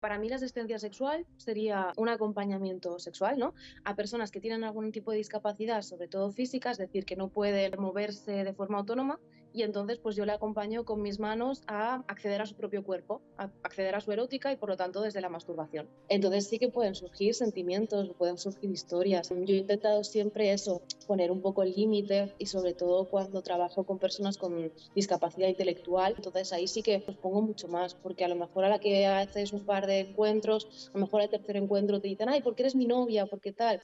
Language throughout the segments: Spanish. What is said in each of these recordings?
Para mí la asistencia sexual sería un acompañamiento sexual, ¿no? A personas que tienen algún tipo de discapacidad, sobre todo física, es decir, que no pueden moverse de forma autónoma, y entonces pues yo le acompaño con mis manos a acceder a su propio cuerpo, a acceder a su erótica y por lo tanto desde la masturbación. Entonces sí que pueden surgir sentimientos, pueden surgir historias. Yo he intentado siempre eso, poner un poco el límite y sobre todo cuando trabajo con personas con discapacidad intelectual, entonces ahí sí que los pongo mucho más, porque a lo mejor a la que haces un par de encuentros, a lo mejor al tercer encuentro te dicen, ay, ¿por qué eres mi novia? ¿Por qué tal?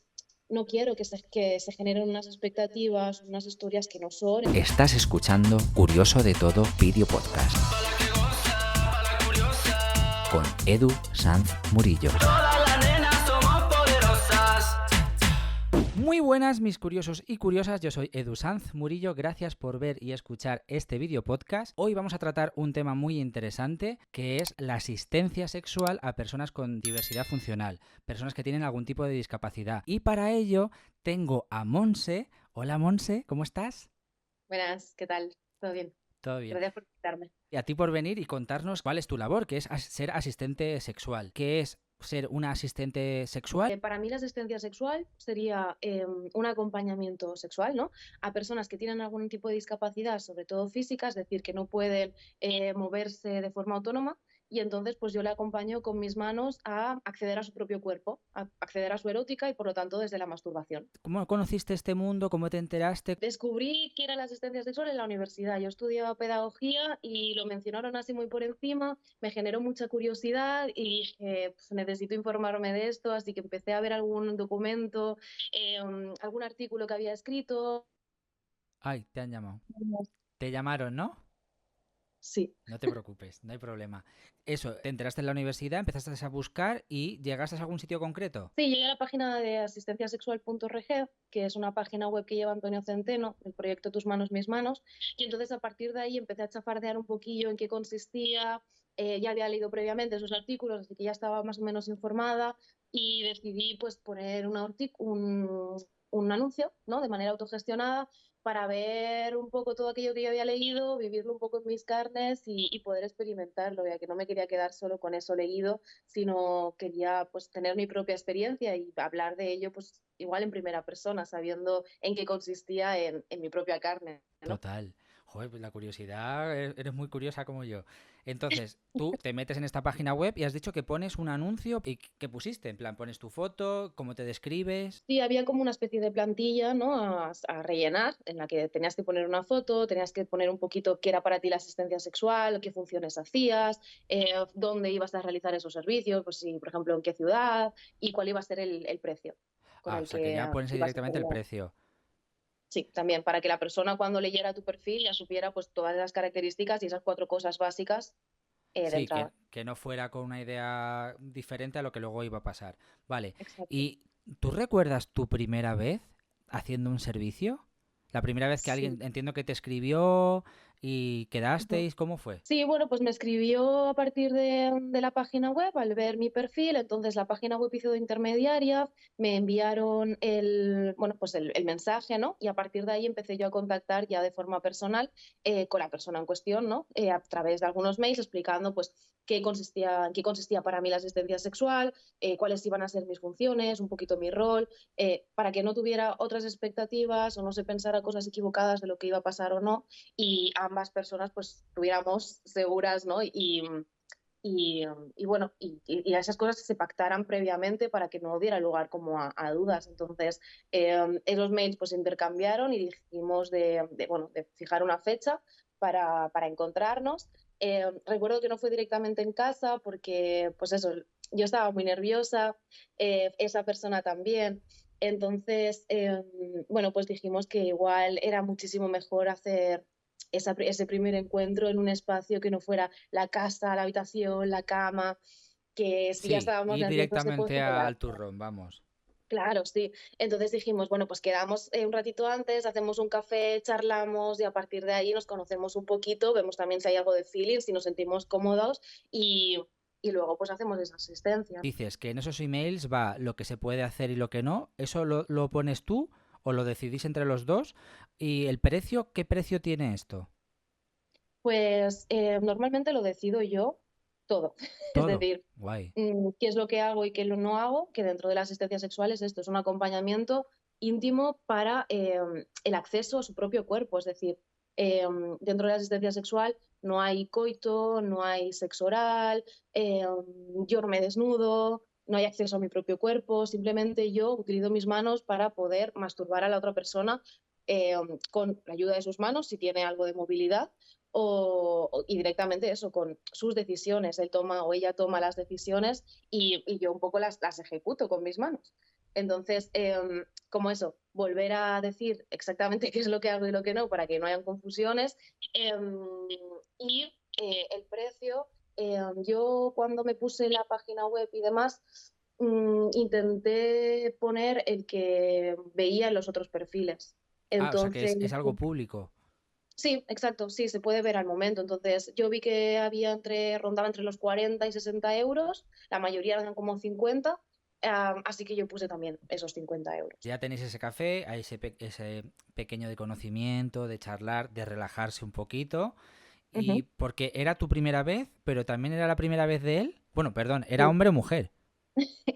No quiero que se generen unas expectativas, unas historias que no son. Estás escuchando Curioso de Todo Video Podcast con Edu Sanz Murillo. Muy buenas mis curiosos y curiosas, yo soy Edu Sanz Murillo, gracias por ver y escuchar este video podcast. Hoy vamos a tratar un tema muy interesante que es la asistencia sexual a personas con diversidad funcional, personas que tienen algún tipo de discapacidad. Y para ello tengo a Monse. Hola Monse, ¿cómo estás? Buenas, ¿qué tal? ¿Todo bien? Todo bien. Gracias por invitarme. Y a ti por venir y contarnos cuál es tu labor, que es ser asistente sexual. ¿Qué es ser una asistente sexual? Para mí la asistencia sexual sería un acompañamiento sexual, ¿no? A personas que tienen algún tipo de discapacidad, sobre todo física, es decir, que no pueden moverse de forma autónoma, y entonces pues yo le acompaño con mis manos a acceder a su propio cuerpo, a acceder a su erótica y por lo tanto desde la masturbación. ¿Cómo conociste este mundo? ¿Cómo te enteraste? Descubrí que era la asistencia sexual en la universidad. Yo estudiaba pedagogía y lo mencionaron así muy por encima, me generó mucha curiosidad y dije, pues, necesito informarme de esto, así que empecé a ver algún documento, algún artículo que había escrito. Ay, te han llamado. Te llamaron, ¿no? Sí. No te preocupes, no hay problema. Eso, te enteraste en la universidad, empezaste a buscar y llegaste a algún sitio concreto. Sí, llegué a la página de asistenciasexual.org, que es una página web que lleva Antonio Centeno, el proyecto Tus manos, mis manos, y entonces a partir de ahí empecé a chafardear un poquillo en qué consistía, ya había leído previamente esos artículos, así que ya estaba más o menos informada y decidí pues poner un anuncio, ¿no? De manera autogestionada para ver un poco todo aquello que yo había leído, vivirlo un poco en mis carnes y poder experimentarlo, ya que no me quería quedar solo con eso leído, sino quería pues tener mi propia experiencia y hablar de ello pues igual en primera persona, sabiendo en qué consistía en mi propia carne, ¿no? Total. Joder, pues la curiosidad, eres muy curiosa como yo. Entonces, tú te metes en esta página web y has dicho que pones un anuncio. ¿Y qué pusiste? En plan, pones tu foto, cómo te describes. Sí, había como una especie de plantilla, ¿no? A rellenar, en la que tenías que poner una foto, tenías que poner un poquito qué era para ti la asistencia sexual, qué funciones hacías, dónde ibas a realizar esos servicios, pues si, por ejemplo, en qué ciudad y cuál iba a ser el precio con Ah, o el sea que que ya pones ahí ibas a directamente el hacerlo. precio. Sí, también para que la persona cuando leyera tu perfil ya supiera pues todas las características y esas 4 cosas básicas de Sí, entrada. que no fuera con una idea diferente a lo que luego iba a pasar. Vale. Exacto. ¿Y tú recuerdas tu primera vez haciendo un servicio? La primera vez que Sí. alguien, entiendo que te escribió y Ujú. quedasteis, ¿cómo fue? Sí, bueno, pues me escribió a partir de la página web al ver mi perfil, entonces la página web hizo de intermediaria, me enviaron bueno, pues el mensaje, ¿no? Y a partir de ahí empecé yo a contactar ya de forma personal con la persona en cuestión, ¿no? A través de algunos mails explicando pues en qué consistía para mí la asistencia sexual, cuáles iban a ser mis funciones, un poquito mi rol, para que no tuviera otras expectativas o no se pensara cosas equivocadas de lo que iba a pasar o no, y ambas personas pues estuviéramos seguras, ¿no? Y bueno, y a esas cosas se pactaran previamente para que no diera lugar como a dudas. Entonces, esos mails pues se intercambiaron y dijimos bueno, de fijar una fecha para encontrarnos. Recuerdo que no fue directamente en casa porque, pues eso, yo estaba muy nerviosa, esa persona también. Entonces, bueno, pues dijimos que igual era muchísimo mejor hacer ese primer encuentro en un espacio que no fuera la casa, la habitación, la cama, que si ya Sí, estábamos ir nerviosos se puede directamente generar. al turrón, vamos. Claro, sí. Entonces dijimos, bueno, pues quedamos un ratito antes, hacemos un café, charlamos y a partir de ahí nos conocemos un poquito, vemos también si hay algo de feeling, si nos sentimos cómodos y luego pues hacemos esa asistencia. Dices que en esos emails va lo que se puede hacer y lo que no. ¿Eso lo pones tú o lo decidís entre los dos? ¿Y el precio? ¿Qué precio tiene esto? Pues normalmente lo decido yo. todo. Es Todo. decir, Guay. qué es lo que hago y qué lo no hago, que dentro de la asistencia sexual es esto, es un acompañamiento íntimo para el acceso a su propio cuerpo. Es decir, dentro de la asistencia sexual no hay coito, no hay sexo oral, yo no me desnudo, no hay acceso a mi propio cuerpo, simplemente yo utilizo mis manos para poder masturbar a la otra persona con la ayuda de sus manos, si tiene algo de movilidad, y directamente eso, con sus decisiones. Él toma o ella toma las decisiones y yo un poco las ejecuto con mis manos. Entonces, como eso, volver a decir exactamente qué es lo que hago y lo que no para que no hayan confusiones. Y el precio, yo cuando me puse la página web y demás, intenté poner el que veía en los otros perfiles. Ah, o sea que Entonces, es algo público. sí, exacto, sí, se puede ver al momento. Entonces, yo vi que había rondaba entre los 40 y 60 euros, la mayoría eran como 50, así que yo puse también esos 50 euros. Ya tenéis ese café, hay ese pequeño de conocimiento, de charlar, de relajarse un poquito. Y Ujú. porque era tu primera vez, pero también era la primera vez de él. Bueno, perdón, ¿era Sí. hombre o mujer?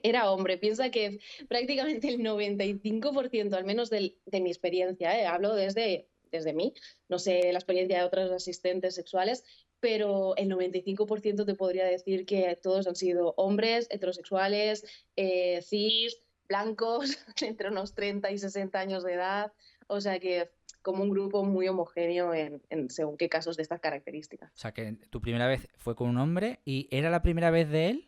Era hombre, piensa que prácticamente el 95%, al menos de mi experiencia, hablo desde mí, no sé la experiencia de otros asistentes sexuales, pero el 95% te podría decir que todos han sido hombres, heterosexuales, cis, blancos, entre unos 30 y 60 años de edad, o sea que como un grupo muy homogéneo en según qué casos de estas características. O sea que tu primera vez fue con un hombre y ¿era la primera vez de él?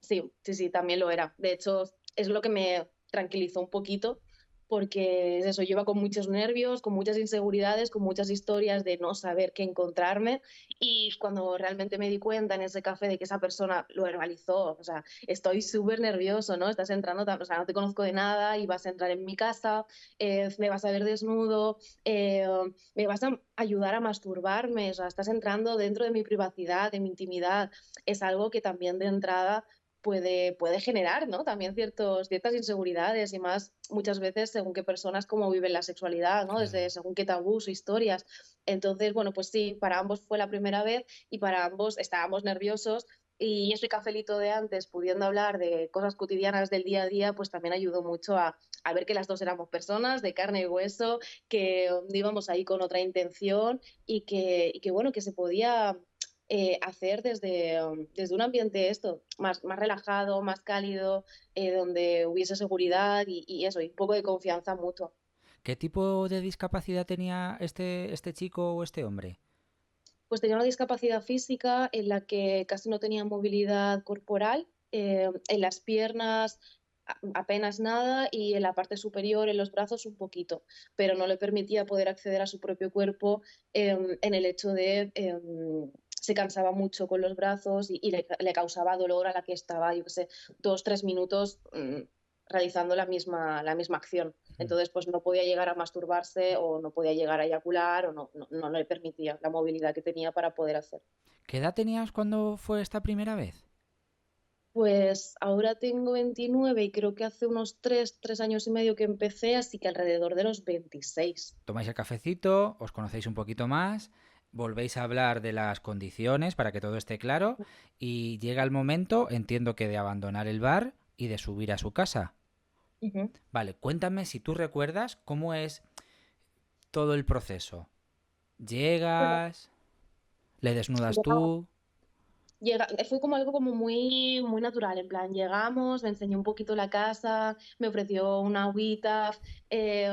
Sí, sí, sí, también lo era. De hecho, es lo que me tranquilizó un poquito, porque es eso, yo iba con muchos nervios, con muchas inseguridades, con muchas historias de no saber qué encontrarme. Y cuando realmente me di cuenta en ese café de que esa persona lo verbalizó, o sea, estoy súper nervioso, ¿no? Estás entrando, o sea, no te conozco de nada y vas a entrar en mi casa, me vas a ver desnudo, eh, me vas a ayudar a masturbarme, o sea, estás entrando dentro de mi privacidad, de mi intimidad. Es algo que también de entrada puede generar, ¿no? También ciertas inseguridades y más muchas veces según qué personas cómo viven la sexualidad, ¿no? Claro. Desde según qué tabús o historias. Entonces, bueno, pues sí, para ambos fue la primera vez y para ambos estábamos nerviosos y ese cafelito de antes, pudiendo hablar de cosas cotidianas del día a día, pues también ayudó mucho a ver que las dos éramos personas de carne y hueso, que íbamos ahí con otra intención y que bueno, que se podía hacer desde un ambiente esto, más relajado, más cálido, donde hubiese seguridad y eso, y un poco de confianza mutua. ¿Qué tipo de discapacidad tenía este chico o este hombre? Pues tenía una discapacidad física en la que casi no tenía movilidad corporal, en las piernas apenas nada y en la parte superior, en los brazos un poquito, pero no le permitía poder acceder a su propio cuerpo en el hecho de se cansaba mucho con los brazos y le causaba dolor a la que estaba, yo qué sé, 2, 3 minutos realizando la misma acción. Entonces, pues no podía llegar a masturbarse o no podía llegar a eyacular o no le permitía la movilidad que tenía para poder hacer. ¿Qué edad tenías cuando fue esta primera vez? Pues ahora tengo 29 y creo que hace unos 3 años y medio que empecé, así que alrededor de los 26. Tomáis el cafecito, os conocéis un poquito más, volvéis a hablar de las condiciones para que todo esté claro y llega el momento, entiendo que de abandonar el bar y de subir a su casa. Ujú. Vale, cuéntame si tú recuerdas cómo es todo el proceso. Bueno, ¿Llegas? ¿Le desnudas llegamos. tú? Fue como algo como muy, muy natural, en plan, llegamos, me enseñó un poquito la casa, me ofreció una agüita, eh,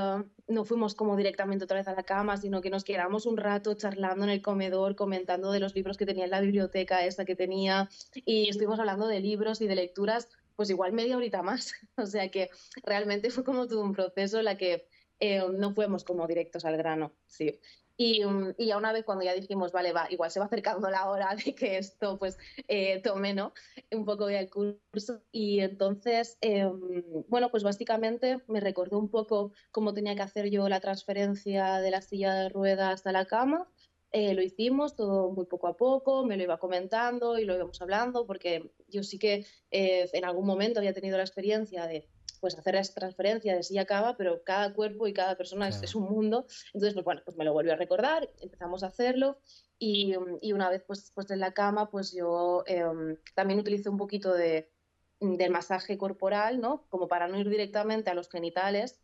no fuimos como directamente otra vez a la cama, sino que nos quedamos un rato charlando en el comedor, comentando de los libros que tenía en la biblioteca esa que tenía, y estuvimos hablando de libros y de lecturas, pues igual media horita más, o sea que realmente fue como todo un proceso en la que no fuimos como directos al grano, sí. Y ya una vez cuando ya dijimos, vale, va, igual se va acercando la hora de que esto pues tome, ¿no? Un poco ya el curso. Y entonces, bueno, pues básicamente me recordó un poco cómo tenía que hacer yo la transferencia de la silla de ruedas a la cama. Lo hicimos todo muy poco a poco, me lo iba comentando y lo íbamos hablando, porque yo sí que en algún momento había tenido la experiencia de pues hacer esa transferencia de sí a cava, pero cada cuerpo y cada persona es Claro. un mundo. Entonces, pues bueno, pues me lo volvió a recordar, empezamos a hacerlo y una vez pues en la cama, pues yo también utilizo un poquito del masaje corporal, ¿no? Como para no ir directamente a los genitales,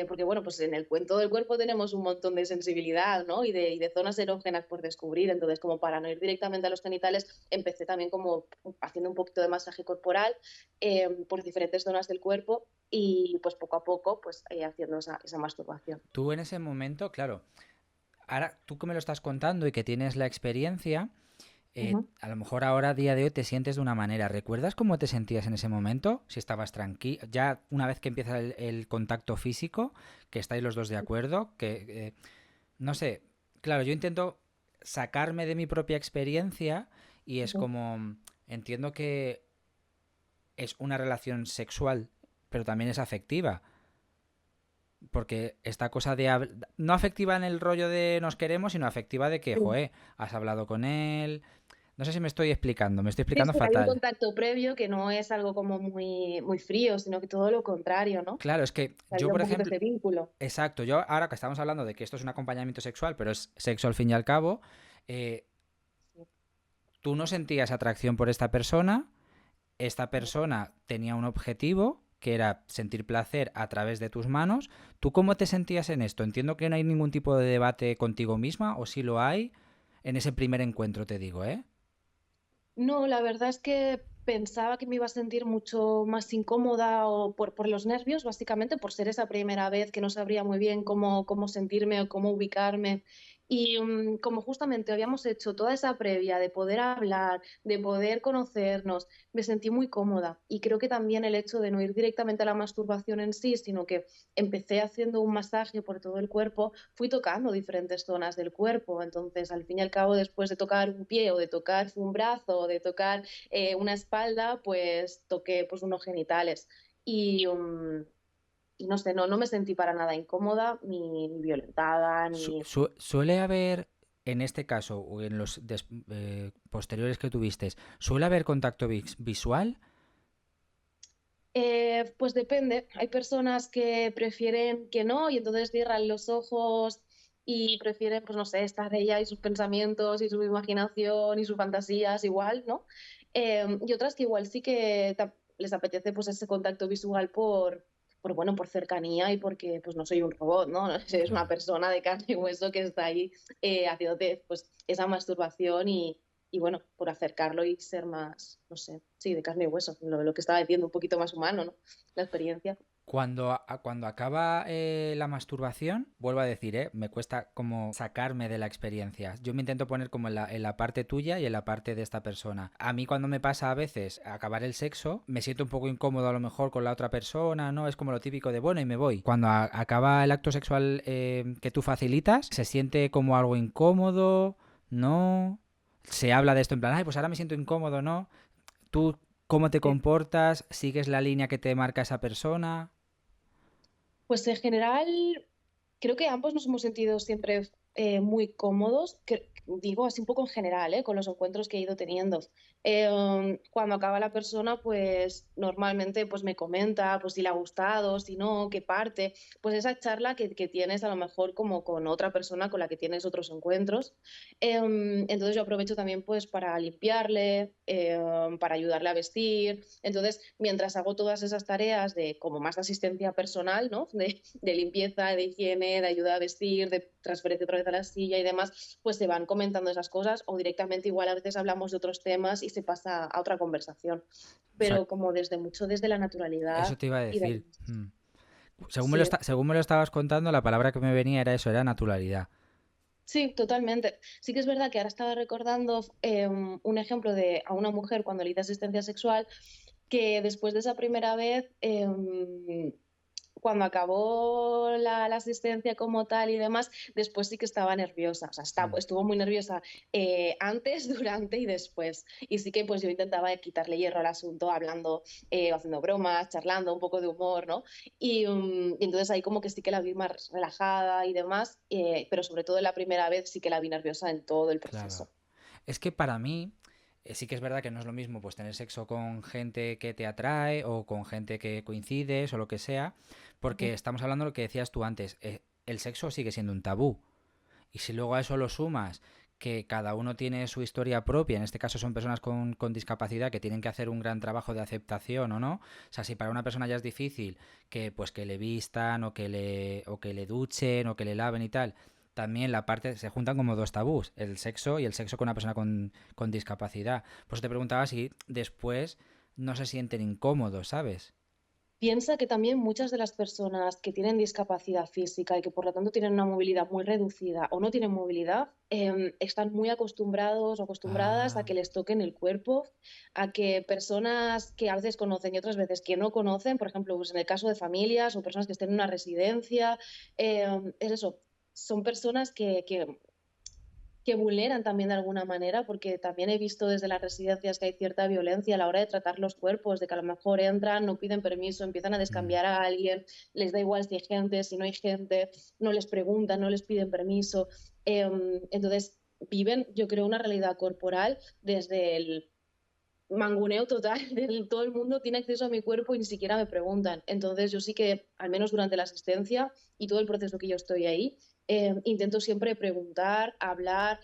porque bueno, pues en todo el cuerpo tenemos un montón de sensibilidad, ¿no? Y de zonas erógenas por descubrir, entonces como para no ir directamente a los genitales, empecé también como haciendo un poquito de masaje corporal por diferentes zonas del cuerpo y pues poco a poco pues haciendo esa masturbación. Tú en ese momento, claro, ahora tú que me lo estás contando y que tienes la experiencia, Ujú. a lo mejor ahora a día de hoy te sientes de una manera. ¿Recuerdas cómo te sentías en ese momento? Si estabas tranquilo, ya una vez que empieza el contacto físico, que estáis los dos de acuerdo, que no sé, claro, yo intento sacarme de mi propia experiencia y es Ujú. como, entiendo que es una relación sexual, pero también es afectiva. Porque esta cosa de... No afectiva en el rollo de nos queremos, sino afectiva de que, Sí. joe, has hablado con él. No sé si me estoy explicando, me estoy Sí, explicando sí, hay un fatal. contacto previo que no es algo como muy frío, sino que todo lo contrario, ¿no? Claro, es que Ha yo, habido un por poquito ejemplo, ese vínculo. exacto, yo ahora que estamos hablando de que esto es un acompañamiento sexual, pero es sexo al fin y al cabo, eh, Sí. tú no sentías atracción por esta persona tenía un objetivo que era sentir placer a través de tus manos. ¿Tú cómo te sentías en esto? Entiendo que no hay ningún tipo de debate contigo misma, o si lo hay, en ese primer encuentro, te digo, ¿eh? No, la verdad es que pensaba que me iba a sentir mucho más incómoda o por los nervios, básicamente, por ser esa primera vez que no sabría muy bien cómo sentirme o cómo ubicarme. Y como justamente habíamos hecho toda esa previa de poder hablar, de poder conocernos, me sentí muy cómoda. Y creo que también el hecho de no ir directamente a la masturbación en sí, sino que empecé haciendo un masaje por todo el cuerpo, fui tocando diferentes zonas del cuerpo. Entonces, al fin y al cabo, después de tocar un pie o de tocar un brazo o de tocar una espalda, pues toqué pues unos genitales. Y, y no sé, no me sentí para nada incómoda, ni violentada, ni... Suele haber, en este caso, o en los posteriores que tuviste, ¿suele haber contacto visual? Pues depende. Hay personas que prefieren que no y entonces cierran los ojos y prefieren, pues no sé, estar ella y sus pensamientos y su imaginación y sus fantasías igual, ¿no? Y otras que igual sí que les apetece pues ese contacto visual bueno, por cercanía y porque pues no soy un robot, ¿no? Es una Claro. persona de carne y hueso que está ahí haciéndote pues esa masturbación y bueno, por acercarlo y ser más, no sé, sí, de carne y hueso, lo que estaba diciendo, un poquito más humano, ¿no? La experiencia. Cuando acaba la masturbación, vuelvo a decir, me cuesta como sacarme de la experiencia. Yo me intento poner como en la parte tuya y en la parte de esta persona. A mí cuando me pasa a veces acabar el sexo, me siento un poco incómodo a lo mejor con la otra persona, ¿no? Es como lo típico de, bueno, y me voy. Cuando acaba el acto sexual que tú facilitas, se siente como algo incómodo, ¿no? Se habla de esto en plan, ay, pues ahora me siento incómodo, ¿no? ¿Tú cómo te Sí. comportas? ¿Sigues la línea que te marca esa persona? Pues en general, creo que ambos nos hemos sentido siempre muy cómodos, digo así un poco en general, con los encuentros que he ido teniendo. Cuando acaba la persona, pues normalmente pues me comenta pues si le ha gustado, si no, qué parte, pues esa charla que tienes a lo mejor como con otra persona con la que tienes otros encuentros. Entonces yo aprovecho también pues para limpiarle, para ayudarle a vestir. Entonces, mientras hago todas esas tareas de como más asistencia personal, ¿no? De limpieza, de higiene, de ayuda a vestir, de transferencia otra vez a la silla y demás, pues se van comentando esas cosas o directamente igual a veces hablamos de otros temas y se pasa a otra conversación. O sea, Pero como mucho desde la eso naturalidad te iba a y de... decir. Sí, Según me lo estabas contando, la palabra que me venía era eso, era naturalidad. sí, totalmente. Sí que es verdad que ahora estaba recordando un ejemplo de a una mujer cuando le hice asistencia sexual que después de esa primera vez cuando acabó la asistencia como tal y demás, después sí que estaba nerviosa. O sea, Mm. estuvo muy nerviosa antes, durante y después. Y sí que pues yo intentaba quitarle hierro al asunto, hablando, haciendo bromas, charlando, un poco de humor, ¿no? Y entonces ahí como que sí que la vi más relajada y demás, pero sobre todo la primera vez sí que la vi nerviosa en todo el Claro. proceso. Es que para mí, Sí que es verdad que no es lo mismo pues tener sexo con gente que te atrae o con gente que coincides o lo que sea, porque estamos hablando de lo que decías tú antes, el sexo sigue siendo un tabú. Y si luego a eso lo sumas que cada uno tiene su historia propia, en este caso son personas con discapacidad que tienen que hacer un gran trabajo de aceptación o no, o sea, si para una persona ya es difícil que pues que le vistan o que le duchen o que le laven y tal, también la parte se juntan como dos tabús, el sexo y el sexo con una persona con discapacidad. Pues te preguntaba si después no se sienten incómodos, ¿sabes? Piensa que también muchas de las personas que tienen discapacidad física y que por lo tanto tienen una movilidad muy reducida o no tienen movilidad, están muy acostumbrados o acostumbradas a Ah, que les toquen el cuerpo, a que personas que a veces conocen y otras veces que no conocen, por ejemplo, pues en el caso de familias o personas que estén en una residencia, es eso, son personas que vulneran también de alguna manera, porque también he visto desde las residencias que hay cierta violencia a la hora de tratar los cuerpos, de que a lo mejor entran, no piden permiso, empiezan a mm. descambiar a alguien, les da igual si hay gente, si no hay gente, no les preguntan, no les piden permiso. Entonces, viven, yo creo, una realidad corporal desde el manguneo total, todo el mundo tiene acceso a mi cuerpo y ni siquiera me preguntan. Entonces yo sí que, al menos durante la asistencia y todo el proceso que yo estoy ahí, intento siempre preguntar, hablar,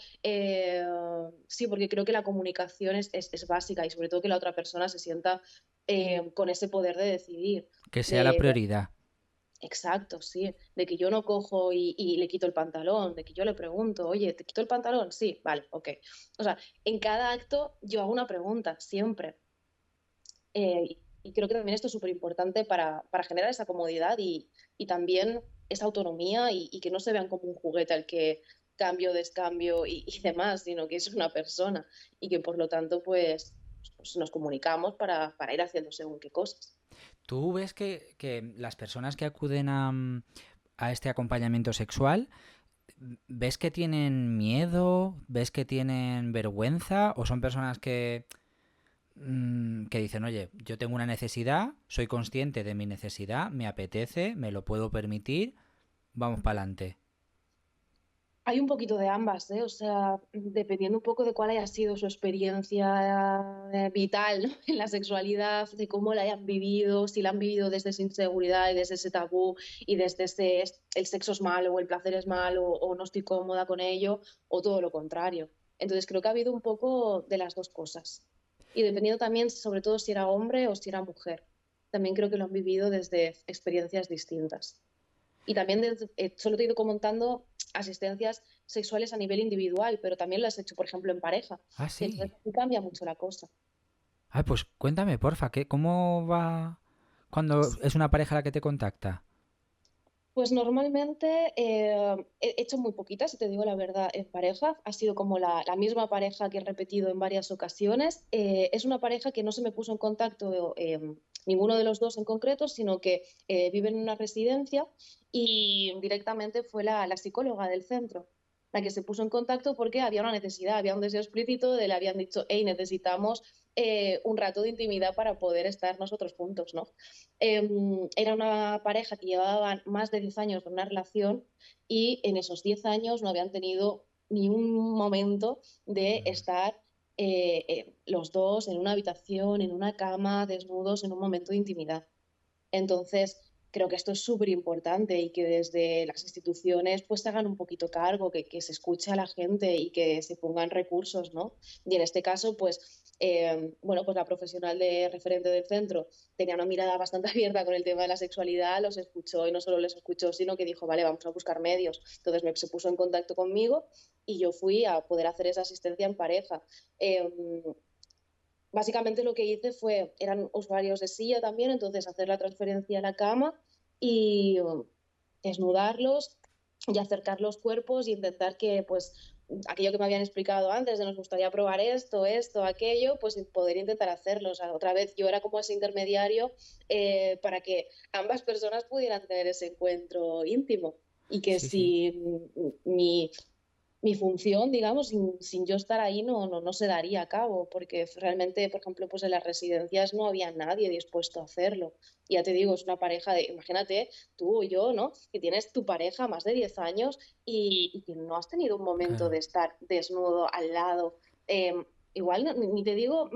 sí, porque creo que la comunicación es básica y sobre todo que la otra persona se sienta con ese poder de decidir, Que sea la de prioridad. exacto, sí, de que yo no cojo y le quito el pantalón, de que yo le pregunto, oye, ¿te quito el pantalón? Sí, vale, ok. O sea, en cada acto yo hago una pregunta, siempre. Y creo que también esto es súper importante para generar esa comodidad y también esa autonomía y que no se vean como un juguete al que cambio, descambio y demás, sino que es una persona y que por lo tanto pues nos comunicamos para ir haciendo según qué cosas. ¿Tú ves que las personas que acuden a este acompañamiento sexual, ves que tienen miedo, ves que tienen vergüenza o son personas que dicen, oye, yo tengo una necesidad, soy consciente de mi necesidad, me apetece, me lo puedo permitir, vamos para adelante? Hay un poquito de ambas, ¿eh? O sea, dependiendo un poco de cuál haya sido su experiencia vital, ¿no? En la sexualidad, de cómo la hayan vivido, si la han vivido desde esa inseguridad y desde ese tabú y desde ese el sexo es malo o el placer es malo o no estoy cómoda con ello o todo lo contrario. Entonces creo que ha habido un poco de las dos cosas. Y dependiendo también, sobre todo, si era hombre o si era mujer. También creo que lo han vivido desde experiencias distintas. Y también solo te he ido comentando asistencias sexuales a nivel individual, pero también las he hecho, por ejemplo, en pareja. Ah, Y entonces sí. aquí cambia mucho la cosa. Ay, pues cuéntame, porfa, ¿cómo va cuando es una pareja la que te contacta? Pues normalmente he hecho muy poquitas, si te digo la verdad, en pareja. Ha sido como la misma pareja que he repetido en varias ocasiones. Es una pareja que no se me puso en contacto ninguno de los dos en concreto, sino que viven en una residencia y directamente fue la psicóloga del centro la que se puso en contacto porque había una necesidad, había un deseo explícito, le habían dicho, hey, necesitamos un rato de intimidad para poder estar nosotros juntos, ¿no? Era una pareja que llevaban más de 10 años en una relación y en esos 10 años no habían tenido ni un momento de Mm. estar los dos en una habitación, en una cama, desnudos, en un momento de intimidad. Entonces, creo que esto es súper importante y que desde las instituciones pues se hagan un poquito cargo, que se escuche a la gente y que se pongan recursos, ¿no? Y en este caso, pues, bueno, pues la profesional de referente del centro tenía una mirada bastante abierta con el tema de la sexualidad, los escuchó y no solo les escuchó, sino que dijo, vale, vamos a buscar medios. Entonces se puso en contacto conmigo y yo fui a poder hacer esa asistencia en pareja. Eh, Básicamente lo que hice fue, eran usuarios de silla también, entonces hacer la transferencia a la cama y desnudarlos y acercar los cuerpos y intentar que, pues, aquello que me habían explicado antes, de nos gustaría probar esto, aquello, pues poder intentar hacerlo. O sea, otra vez yo era como ese intermediario para que ambas personas pudieran tener ese encuentro íntimo y que Sí, sí. si mi función, digamos, sin yo estar ahí no se daría a cabo, porque realmente, por ejemplo, pues en las residencias no había nadie dispuesto a hacerlo. Y ya te digo, es una pareja de, imagínate, tú o yo, ¿no? Que tienes tu pareja más de 10 años y que no has tenido un momento Claro. de estar desnudo al lado. igual ni te digo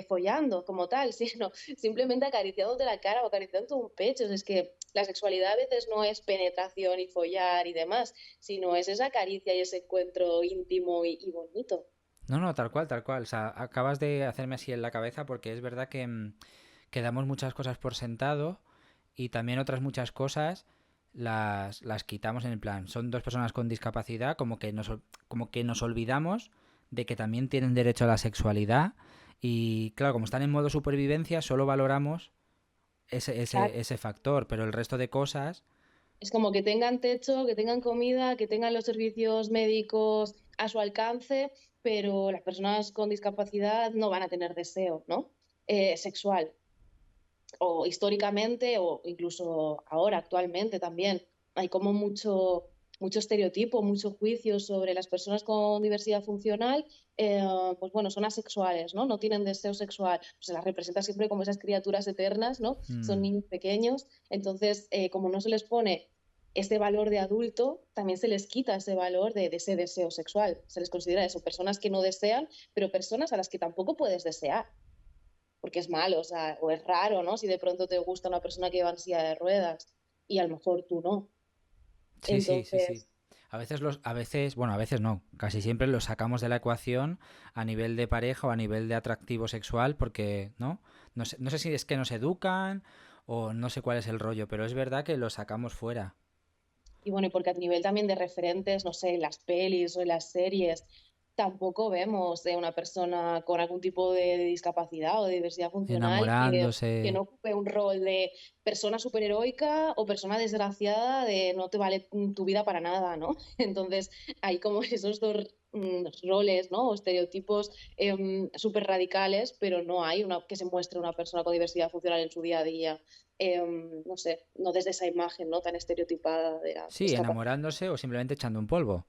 follando como tal, sino simplemente acariciándote la cara o acariciándote un pecho. Es que la sexualidad a veces no es penetración y follar y demás, sino es esa caricia y ese encuentro íntimo y bonito. No, no, tal cual, tal cual. O sea, acabas de hacerme así en la cabeza porque es verdad que, que damos muchas cosas por sentado y también otras muchas cosas las quitamos en el plan. Son dos personas con discapacidad, como que nos olvidamos de que también tienen derecho a la sexualidad y claro, como están en modo supervivencia, solo valoramos ese factor, pero el resto de cosas... Es como que tengan techo, que tengan comida, que tengan los servicios médicos a su alcance, pero las personas con discapacidad no van a tener deseo, ¿no? Sexual, o históricamente, o incluso ahora, actualmente también. Hay como mucho estereotipo, mucho juicio sobre las personas con diversidad funcional, pues bueno, son asexuales, ¿no? No tienen deseo sexual. Pues se las representa siempre como esas criaturas eternas, ¿no? Son mm, niños pequeños. Entonces, como no se les pone este valor de adulto, también se les quita ese valor de ese deseo sexual. Se les considera eso, personas que no desean, pero personas a las que tampoco puedes desear porque es malo, o sea, o es raro, ¿no? Si de pronto te gusta una persona que va en silla de ruedas y a lo mejor tú no. sí, sí, sí, sí. Entonces, A veces, bueno, a veces no, casi siempre los sacamos de la ecuación a nivel de pareja o a nivel de atractivo sexual porque, ¿no? No sé si es que nos educan o no sé cuál es el rollo, pero es verdad que lo sacamos fuera. y bueno, y porque a nivel también de referentes, no sé, en las pelis o en las series, tampoco vemos de una persona con algún tipo de discapacidad o de diversidad funcional que Enamorándose. no ocupe un rol de persona superheroica o persona desgraciada de no te vale tu vida para nada, ¿no? Entonces, hay como esos dos roles, ¿no? O estereotipos súper radicales, pero no hay una que se muestre una persona con diversidad funcional en su día a día. No sé, no desde esa imagen, ¿no? Tan estereotipada de la Sí, discapacidad. enamorándose o simplemente echando un polvo.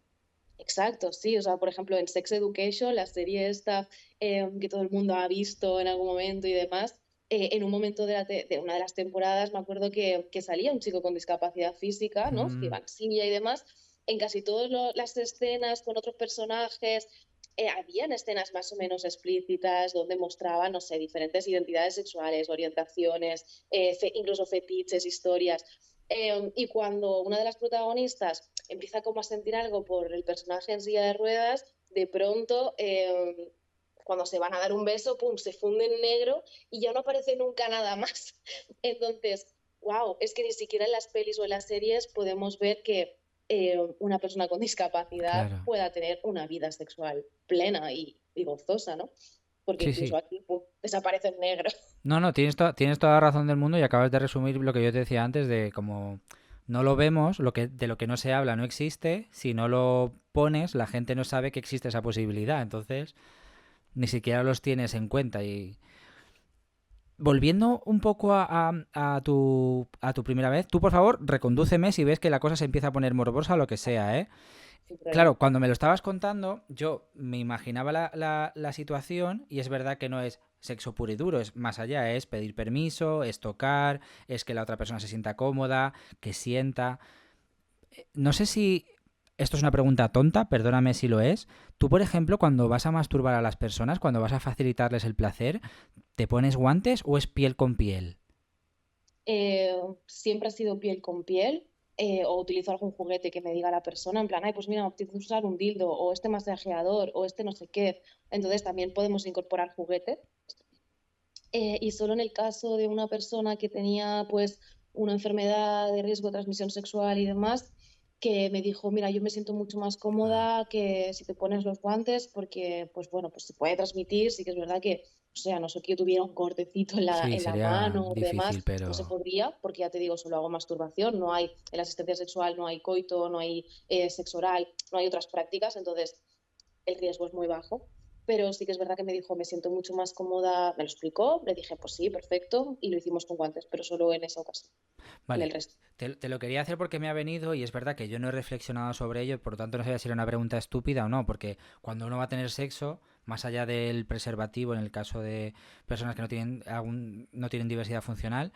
Exacto, sí, o sea, por ejemplo, en Sex Education, la serie esta que todo el mundo ha visto en algún momento y demás, en un momento de una de las temporadas me acuerdo que salía un chico con discapacidad física, ¿no? Que Mm, iba en silla y demás. En casi todas las escenas con otros personajes, habían escenas más o menos explícitas donde mostraban, no sé, diferentes identidades sexuales, orientaciones, incluso fetiches, historias. Y cuando una de las protagonistas empieza como a sentir algo por el personaje en silla de ruedas, de pronto, cuando se van a dar un beso, pum, se funde en negro y ya no aparece nunca nada más. Entonces, wow, es que ni siquiera en las pelis o en las series podemos ver que una persona con discapacidad claro. pueda tener una vida sexual plena y gozosa, ¿no? Porque Sí, sí. incluso aquí pum, desaparece en negro. No, no, tienes toda la razón del mundo y acabas de resumir lo que yo te decía antes de como no lo vemos, de lo que no se habla no existe, si no lo pones, la gente no sabe que existe esa posibilidad, entonces ni siquiera los tienes en cuenta. Y volviendo un poco a tu primera vez, tú por favor recondúceme si ves que la cosa se empieza a poner morbosa o lo que sea, ¿eh? Sin problema. Claro, cuando me lo estabas contando, yo me imaginaba la situación y es verdad que no es sexo puro y duro, es más allá, es pedir permiso, es tocar, es que la otra persona se sienta cómoda, que sienta. No sé si esto es una pregunta tonta, perdóname si lo es. Tú, por ejemplo, cuando vas a masturbar a las personas, cuando vas a facilitarles el placer, ¿te pones guantes o es piel con piel? eh, Siempre ha sido piel con piel, o utilizo algún juguete que me diga la persona, en plan, ay, pues mira, tienes que usar un dildo, o este masajeador, o este no sé qué. Entonces también podemos incorporar juguete. Y solo en el caso de una persona que tenía pues una enfermedad de riesgo de transmisión sexual y demás, que me dijo, mira, yo me siento mucho más Ah, cómoda que si te pones los guantes, porque pues bueno, pues se puede transmitir, sí que es verdad que, o sea, no sé que yo tuviera un cortecito en sí, en la sería mano o demás, difícil, no se pero... podría, porque ya te digo, solo hago masturbación, no hay, en la asistencia sexual no hay coito, no hay sexo oral, no hay otras prácticas, entonces el riesgo es muy bajo. Pero sí que es verdad que me dijo, me siento mucho más cómoda, me lo explicó, le dije, pues sí, perfecto, y lo hicimos con guantes, pero solo en esa ocasión, en el Vale, resto. te lo quería hacer porque me ha venido y es verdad que yo no he reflexionado sobre ello, por lo tanto no sabía si era una pregunta estúpida o no, porque cuando uno va a tener sexo, más allá del preservativo en el caso de personas que no tienen diversidad funcional,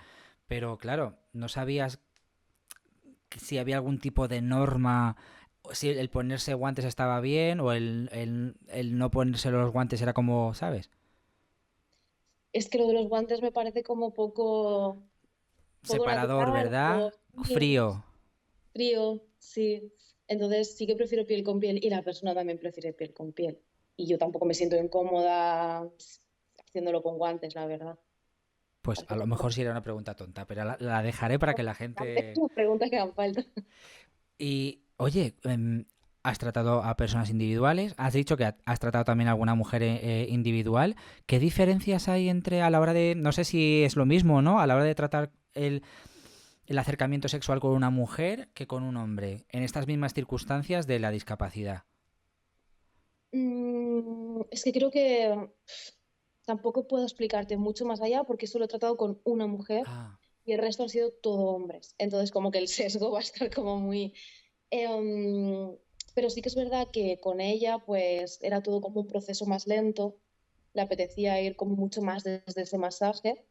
pero claro, no sabías si había algún tipo de norma si el ponerse guantes estaba bien o el no ponerse los guantes era como, ¿sabes? Es que lo de los guantes me parece como poco Separador, natural, ¿verdad? o sí, Frío. frío, sí. Entonces sí que prefiero piel con piel y la persona también prefiere piel con piel. Y yo tampoco me siento incómoda haciéndolo con guantes, la verdad. Pues Al a lo final, mejor sí era una pregunta tonta, pero la dejaré para que la es gente... una pregunta que me falta. Y, oye, has tratado a personas individuales, has dicho que has tratado también a alguna mujer individual. ¿Qué diferencias hay entre a la hora de, no sé si es lo mismo, ¿no? A la hora de tratar el acercamiento sexual con una mujer que con un hombre, en estas mismas circunstancias de la discapacidad? Es que creo que tampoco puedo explicarte mucho más allá porque solo he tratado con una mujer Ah, y el resto han sido todo hombres. Entonces como que el sesgo va a estar como muy... em, pero sí que es verdad que con ella pues era todo como un proceso más lento, le apetecía ir como mucho más desde ese masaje.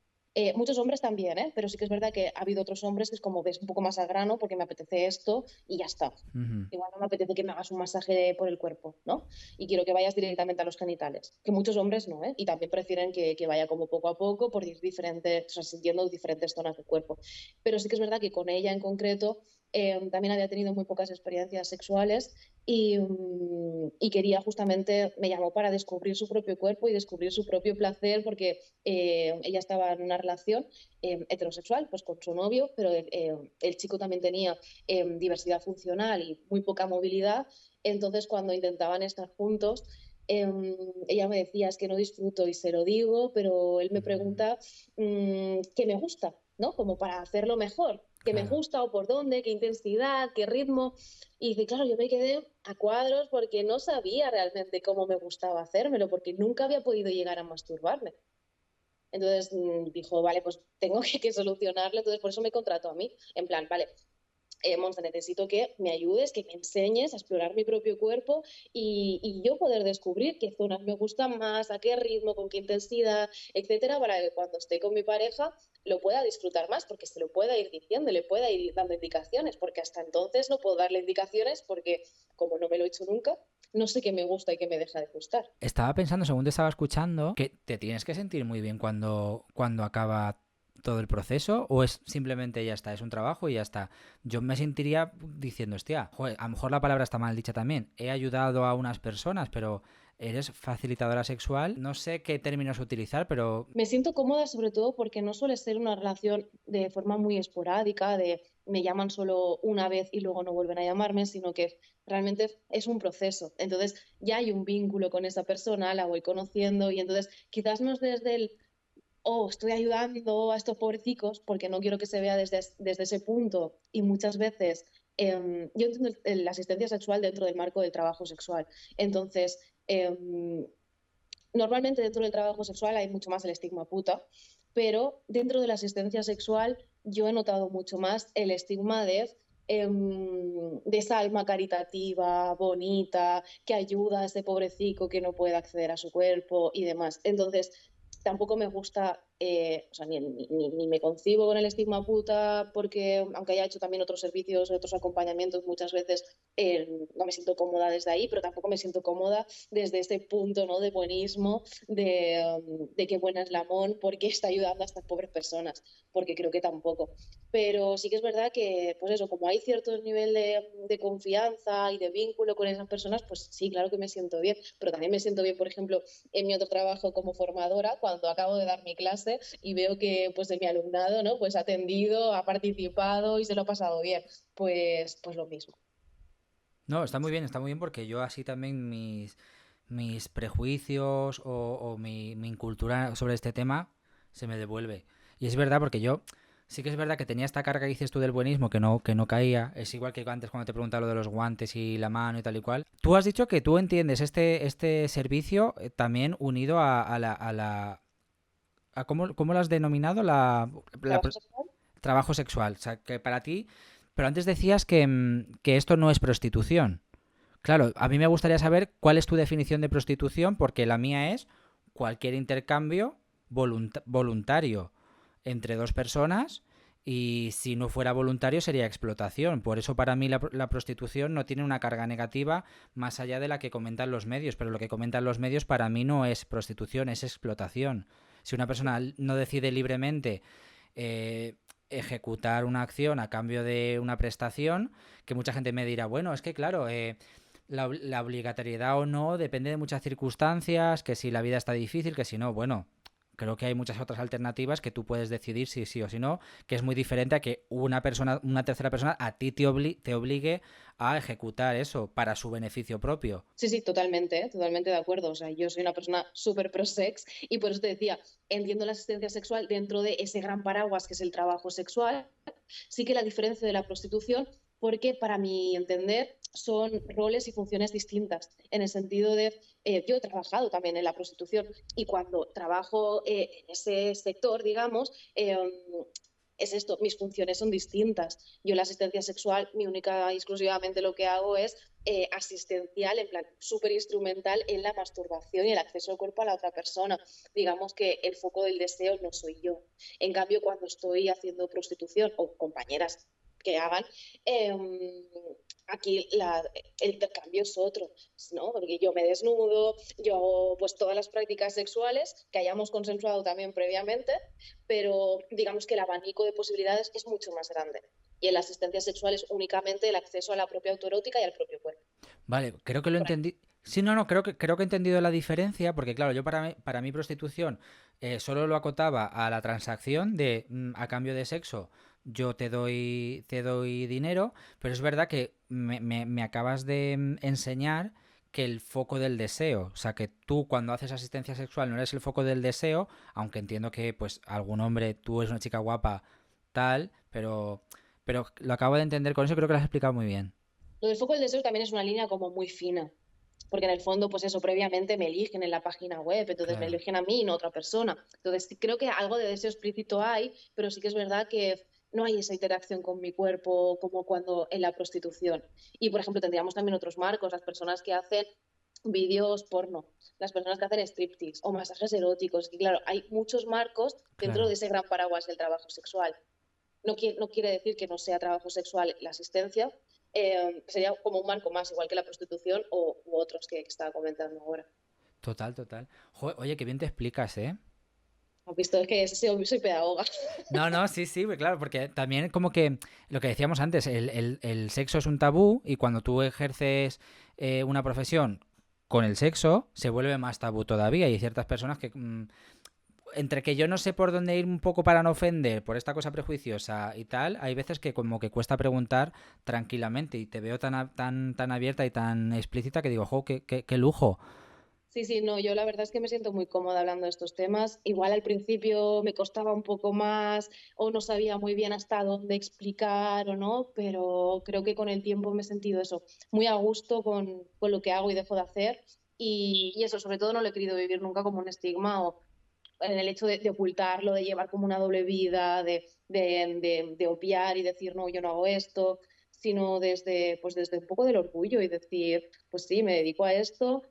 Muchos hombres también, ¿eh? Pero sí que es verdad que ha habido otros hombres que es como ves un poco más al grano porque me apetece esto y ya está. ujú. Igual no me apetece que me hagas un masaje por el cuerpo, ¿no? Y quiero que vayas directamente a los genitales. Que muchos hombres no, ¿eh? Y también prefieren que vaya como poco a poco por ir diferentes, o sea, sintiendo diferentes zonas del cuerpo. Pero sí que es verdad que con ella en concreto también había tenido muy pocas experiencias sexuales y quería justamente, me llamó para descubrir su propio cuerpo y descubrir su propio placer porque ella estaba en una relación heterosexual, pues con su novio, pero el chico también tenía diversidad funcional y muy poca movilidad. Entonces, cuando intentaban estar juntos, ella me decía, es que no disfruto y se lo digo, pero él me Mm, pregunta qué me gusta, ¿no? Como para hacerlo mejor, qué me claro. gusta o por dónde, qué intensidad, qué ritmo. Y dice, claro, yo me quedé a cuadros porque no sabía realmente cómo me gustaba hacérmelo, porque nunca había podido llegar a masturbarme. Entonces dijo, vale, pues tengo que solucionarlo, entonces por eso me contrató a mí, en plan, vale, Monza, necesito que me ayudes, que me enseñes a explorar mi propio cuerpo y yo poder descubrir qué zonas me gustan más, a qué ritmo, con qué intensidad, etcétera, para que cuando esté con mi pareja lo pueda disfrutar más, porque se lo pueda ir diciendo, le pueda ir dando indicaciones, porque hasta entonces no puedo darle indicaciones porque como no me lo he hecho nunca, no sé qué me gusta y qué me deja de gustar. Estaba pensando, según te estaba escuchando, que te tienes que sentir muy bien cuando acaba todo el proceso o es simplemente ya está, es un trabajo y ya está. Yo me sentiría diciendo, hostia, joder, a lo mejor la palabra está mal dicha también. He ayudado a unas personas, pero eres facilitadora sexual. No sé qué términos utilizar, pero... Me siento cómoda sobre todo porque no suele ser una relación de forma muy esporádica, de me llaman solo una vez y luego no vuelven a llamarme, sino que realmente es un proceso. Entonces ya hay un vínculo con esa persona, la voy conociendo y entonces quizás no es desde el, oh, estoy ayudando a estos pobrecicos, porque no quiero que se vea desde ese punto y muchas veces... yo entiendo la asistencia sexual dentro del marco del trabajo sexual. Entonces, normalmente dentro del trabajo sexual hay mucho más el estigma puta, pero dentro de la asistencia sexual yo he notado mucho más el estigma de esa alma caritativa, bonita, que ayuda a ese pobrecito que no puede acceder a su cuerpo y demás. Entonces, tampoco me gusta, o sea, ni me concibo con el estigma puta, porque aunque haya hecho también otros servicios, otros acompañamientos, muchas veces no me siento cómoda desde ahí, pero tampoco me siento cómoda desde ese punto, ¿no? De buenismo, de qué buena es la MON, porque está ayudando a estas pobres personas, porque creo que tampoco. Pero sí que es verdad que, pues eso, como hay cierto nivel de confianza y de vínculo con esas personas, pues sí, claro que me siento bien, pero también me siento bien, por ejemplo, en mi otro trabajo como formadora, cuando acabo de dar mi clase y veo que pues de mi alumnado, ¿no? Pues ha atendido, ha participado y se lo ha pasado bien, pues lo mismo. No, está muy bien porque yo así también mis prejuicios o mi incultura sobre este tema se me devuelve. Y es verdad porque yo sí que es verdad que tenía esta carga que dices tú del buenismo que no caía. Es igual que antes cuando te preguntaba lo de los guantes y la mano y tal y cual. Tú has dicho que tú entiendes este servicio también unido a ¿cómo lo has denominado? ¿Trabajo sexual? Trabajo sexual. O sea, que para ti... Pero antes decías que esto no es prostitución. Claro, a mí me gustaría saber cuál es tu definición de prostitución, porque la mía es cualquier intercambio voluntario entre dos personas y si no fuera voluntario sería explotación. Por eso para mí la prostitución no tiene una carga negativa más allá de la que comentan los medios, pero lo que comentan los medios para mí no es prostitución, es explotación. Si una persona no decide libremente eh, ejecutar una acción a cambio de una prestación, que mucha gente me dirá, bueno, es que claro, la obligatoriedad o no depende de muchas circunstancias, que si la vida está difícil, que si no, bueno, creo que hay muchas otras alternativas que tú puedes decidir si sí o si no, que es muy diferente a que una tercera persona a ti te obligue a ejecutar eso para su beneficio propio. Sí, sí, totalmente, totalmente de acuerdo. O sea, yo soy una persona súper pro-sex y por eso te decía, entiendo la asistencia sexual dentro de ese gran paraguas que es el trabajo sexual. Sí que la diferencia de la prostitución, porque para mi entender son roles y funciones distintas, en el sentido de, yo he trabajado también en la prostitución y cuando trabajo en ese sector, digamos, es esto, mis funciones son distintas. Yo en la asistencia sexual, mi única y exclusivamente lo que hago es asistencial, en plan súper instrumental en la masturbación y el acceso al cuerpo a la otra persona. Digamos que el foco del deseo no soy yo. En cambio, cuando estoy haciendo prostitución o compañeras que hagan, aquí el intercambio es otro, ¿no? Porque yo me desnudo, yo hago pues todas las prácticas sexuales que hayamos consensuado también previamente, pero digamos que el abanico de posibilidades es mucho más grande. Y en la asistencia sexual es únicamente el acceso a la propia autoerótica y al propio cuerpo. Vale, creo que lo entendí. Sí, no, no, creo que he entendido la diferencia, porque claro, yo para mí prostitución solo lo acotaba a la transacción de a cambio de sexo yo te doy dinero, pero es verdad que me acabas de enseñar que el foco del deseo, o sea, que tú cuando haces asistencia sexual no eres el foco del deseo, aunque entiendo que pues algún hombre, tú eres una chica guapa, tal, pero lo acabo de entender con eso, creo que lo has explicado muy bien. Lo del foco del deseo también es una línea como muy fina, porque en el fondo, pues eso, previamente me eligen en la página web, entonces me Claro. eligen a mí y no a otra persona. Entonces sí, creo que algo de deseo explícito hay, pero sí que es verdad que no hay esa interacción con mi cuerpo como cuando en la prostitución. Y, por ejemplo, tendríamos también otros marcos, las personas que hacen vídeos porno, las personas que hacen striptease o masajes eróticos. Y claro, hay muchos marcos dentro de Claro. ese gran paraguas del trabajo sexual. No quiere decir que no sea trabajo sexual la asistencia, sería como un marco más, igual que la prostitución u otros que estaba comentando ahora. Total, total. Oye, qué bien te explicas, ¿eh? ¿Has visto? Es que soy pedagoga. No, no, sí, sí, pues claro, porque también como que lo que decíamos antes, el sexo es un tabú y cuando tú ejerces una profesión con el sexo, se vuelve más tabú todavía. Y hay ciertas personas que, entre que yo no sé por dónde ir un poco para no ofender, por esta cosa prejuiciosa y tal, hay veces que como que cuesta preguntar tranquilamente y te veo tan abierta y tan explícita que digo, jo, qué lujo. Sí, sí, no, yo la verdad es que me siento muy cómoda hablando de estos temas. Igual al principio me costaba un poco más o no sabía muy bien hasta dónde explicar o no, pero creo que con el tiempo me he sentido eso, muy a gusto con lo que hago y dejo de hacer. Y eso, sobre todo, no lo he querido vivir nunca como un estigma o en el hecho de ocultarlo, de llevar como una doble vida, de obviar y decir, no, yo no hago esto, sino pues desde un poco del orgullo y decir, pues sí, me dedico a esto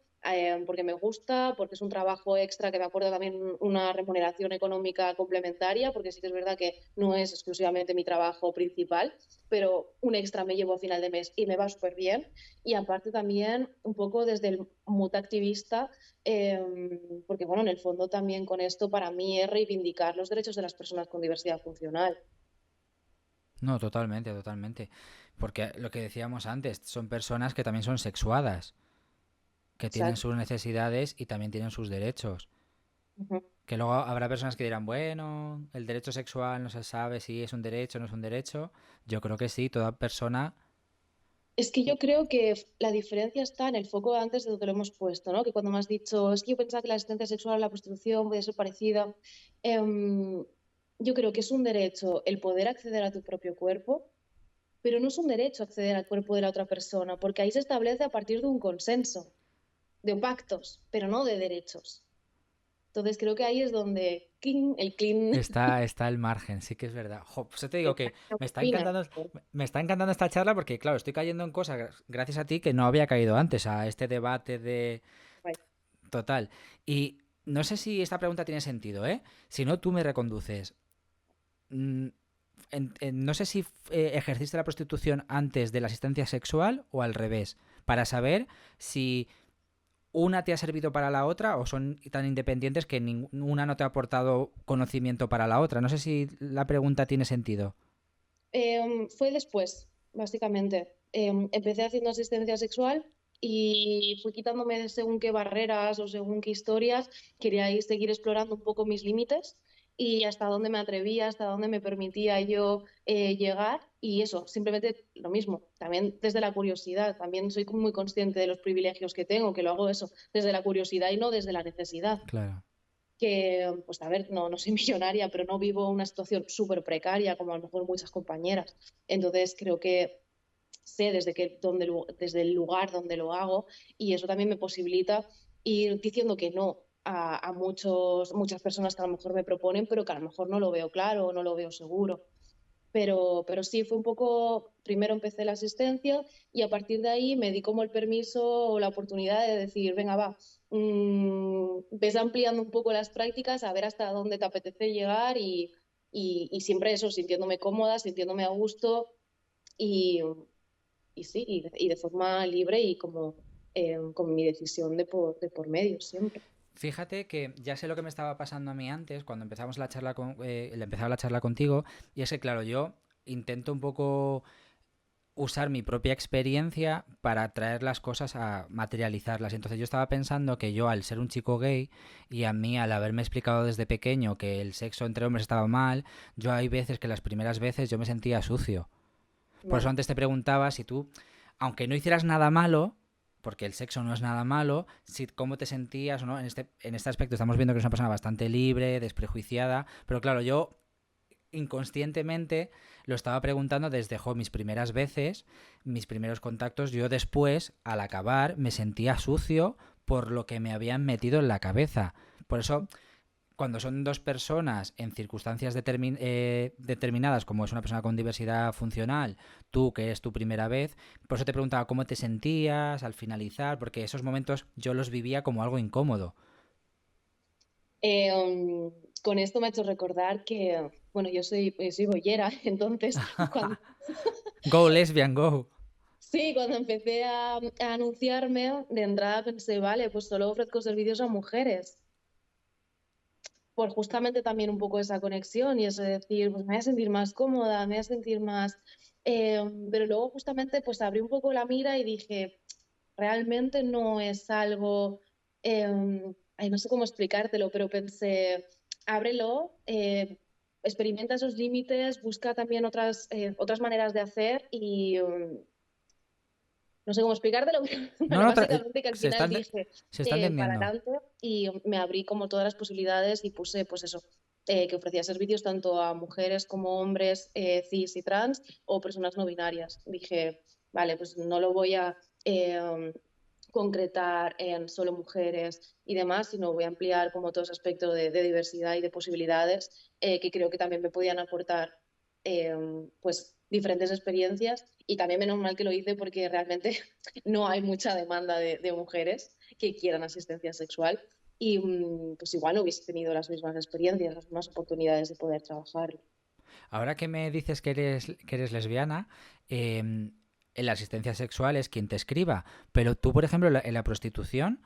porque me gusta, porque es un trabajo extra que me aporta también una remuneración económica complementaria, porque sí que es verdad que no es exclusivamente mi trabajo principal, pero un extra me llevo a final de mes y me va súper bien. Y aparte también un poco desde el mood activista, porque bueno, en el fondo también con esto para mí es reivindicar los derechos de las personas con diversidad funcional. No, totalmente, totalmente. Porque lo que decíamos antes, son personas que también son sexuadas, que tienen Exacto. sus necesidades y también tienen sus derechos. Ujú. Que luego habrá personas que dirán, bueno, el derecho sexual no se sabe si es un derecho o no es un derecho. Yo creo que sí, toda persona. Es que yo creo que la diferencia está en el foco antes de lo que lo hemos puesto, ¿no? Que cuando me has dicho, es que yo pensaba que la asistencia sexual o la prostitución podía ser parecida. Em, yo creo que es un derecho el poder acceder a tu propio cuerpo, pero no es un derecho acceder al cuerpo de la otra persona, porque ahí se establece a partir de un consenso, de pactos, pero no de derechos. Entonces creo que ahí es donde ¡cling! El clean. Está el margen, sí que es verdad. Jo, pues yo te digo que ¿Qué me está opinas? encantando, me está encantando esta charla porque, claro, estoy cayendo en cosas gracias a ti que no había caído antes, a este debate de total. Y no sé si esta pregunta tiene sentido, ¿eh? Si no, tú me reconduces. Mm, no sé si ejerciste la prostitución antes de la asistencia sexual o al revés, para saber si una te ha servido para la otra o son tan independientes que ninguna no te ha aportado conocimiento para la otra. No sé si la pregunta tiene sentido. Fue después, básicamente. Empecé haciendo asistencia sexual y fui quitándome según qué barreras o según qué historias. Quería seguir explorando un poco mis límites y hasta dónde me atrevía, hasta dónde me permitía yo llegar. Y eso, simplemente lo mismo. También desde la curiosidad. También soy muy consciente de los privilegios que tengo, que lo hago eso desde la curiosidad y no desde la necesidad. Claro. Que, pues a ver, no soy millonaria, pero no vivo una situación súper precaria como a lo mejor muchas compañeras. Entonces creo que sé desde el lugar donde lo hago y eso también me posibilita ir diciendo que no a muchas personas que a lo mejor me proponen, pero que a lo mejor no lo veo claro o no lo veo seguro. Pero sí, fue un poco, primero empecé la asistencia y a partir de ahí me di como el permiso o la oportunidad de decir, venga, va, ves ampliando un poco las prácticas, a ver hasta dónde te apetece llegar y siempre eso, sintiéndome cómoda, sintiéndome a gusto y, y sí, y de forma libre y como con mi decisión de por medio siempre. Fíjate que ya sé lo que me estaba pasando a mí antes, cuando empezamos la charla empezaba la charla contigo, y es que, claro, yo intento un poco usar mi propia experiencia para traer las cosas a materializarlas. Entonces yo estaba pensando que yo, al ser un chico gay, y a mí, al haberme explicado desde pequeño que el sexo entre hombres estaba mal, yo hay veces que las primeras veces yo me sentía sucio. Por eso Vale. antes te preguntaba si tú, aunque no hicieras nada malo, porque el sexo no es nada malo, si cómo te sentías o no. En este aspecto estamos viendo que eres una persona bastante libre, desprejuiciada, pero claro, yo inconscientemente lo estaba preguntando desde mis primeras veces, mis primeros contactos. Yo después, al acabar, me sentía sucio por lo que me habían metido en la cabeza. Por eso, cuando son dos personas en circunstancias determinadas, como es una persona con diversidad funcional, tú que es tu primera vez, por eso te preguntaba cómo te sentías al finalizar, porque esos momentos yo los vivía como algo incómodo. Eh, con esto me ha hecho recordar que, bueno, soy boyera, entonces cuando, Go lesbian, go. sí, cuando empecé a anunciarme, de entrada pensé, vale, pues solo ofrezco servicios a mujeres, por justamente también un poco esa conexión y eso de decir, pues me voy a sentir más cómoda, me voy a sentir más... pero luego justamente pues abrí un poco la mira y dije, realmente no es algo, ay, no sé cómo explicártelo, pero pensé, ábrelo, experimenta esos límites, busca también otras maneras de hacer y no sé cómo explicártelo, No, pero no, básicamente que al se final está, dije se está para entendiendo. adelante y me abrí como todas las posibilidades y puse pues eso. Que ofrecía servicios tanto a mujeres como hombres cis y trans o personas no binarias. Dije, vale, pues no lo voy a concretar en solo mujeres y demás, sino voy a ampliar como todo ese aspecto de diversidad y de posibilidades que creo que también me podían aportar eh, pues diferentes experiencias y también menos mal que lo hice porque realmente no hay mucha demanda de mujeres que quieran asistencia sexual y pues igual no hubiese tenido las mismas experiencias, las mismas oportunidades de poder trabajar. Ahora que me dices que eres lesbiana, en la asistencia sexual es quien te escriba, pero tú, por ejemplo, en la prostitución,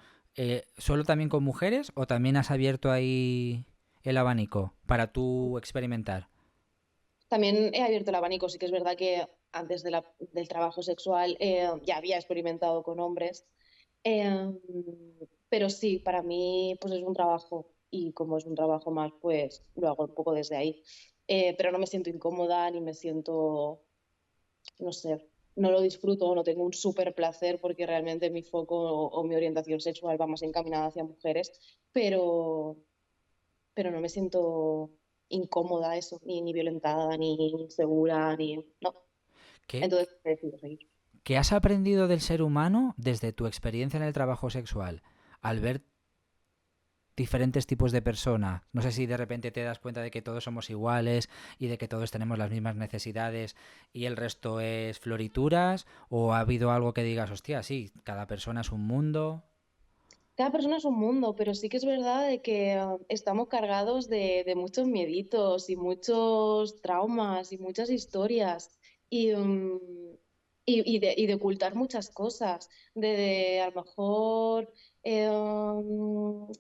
¿solo también con mujeres o también has abierto ahí el abanico para tú experimentar? También he abierto el abanico, sí que es verdad que antes del trabajo sexual ya había experimentado con hombres, eh, pero sí, para mí pues es un trabajo y como es un trabajo más, pues lo hago un poco desde ahí. Pero no me siento incómoda ni me siento, no sé, no lo disfruto, no tengo un súper placer porque realmente mi foco o mi orientación sexual va más encaminada hacia mujeres, pero, pero no me siento incómoda eso, ni violentada, ni insegura, ni... No, ¿Qué, entonces decido seguir. qué has aprendido del ser humano desde tu experiencia en el trabajo sexual? Al ver diferentes tipos de personas. No sé si de repente te das cuenta de que todos somos iguales y de que todos tenemos las mismas necesidades y el resto es florituras, o ha habido algo que digas, hostia, sí, cada persona es un mundo. Cada persona es un mundo, pero sí que es verdad de que estamos cargados de muchos mieditos y muchos traumas y muchas historias y, y de ocultar muchas cosas, a lo mejor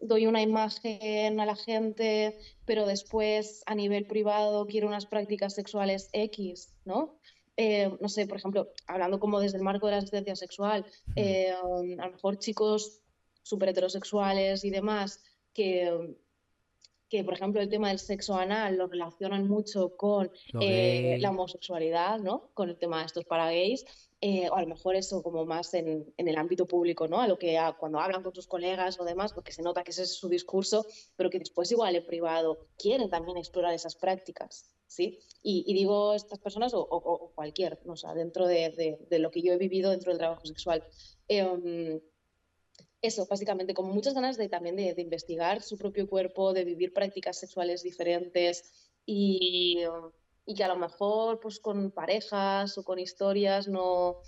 doy una imagen a la gente, pero después a nivel privado quiero unas prácticas sexuales X, ¿no? No sé, por ejemplo, hablando como desde el marco de la asistencia sexual, Mm. a lo mejor chicos súper heterosexuales y demás, que, por ejemplo, el tema del sexo anal lo relacionan mucho con Lo la gay, homosexualidad, ¿no? Con el tema de estos para gays, o a lo mejor eso como más en el ámbito público, ¿no? A lo que cuando hablan con sus colegas o demás, porque se nota que ese es su discurso, pero que después igual en privado quieren también explorar esas prácticas, ¿sí? Y digo estas personas o cualquier, ¿no? O sea, dentro de lo que yo he vivido dentro del trabajo sexual. Eso, básicamente, como muchas ganas de también de investigar su propio cuerpo, de vivir prácticas sexuales diferentes y que a lo mejor pues con parejas o con historias no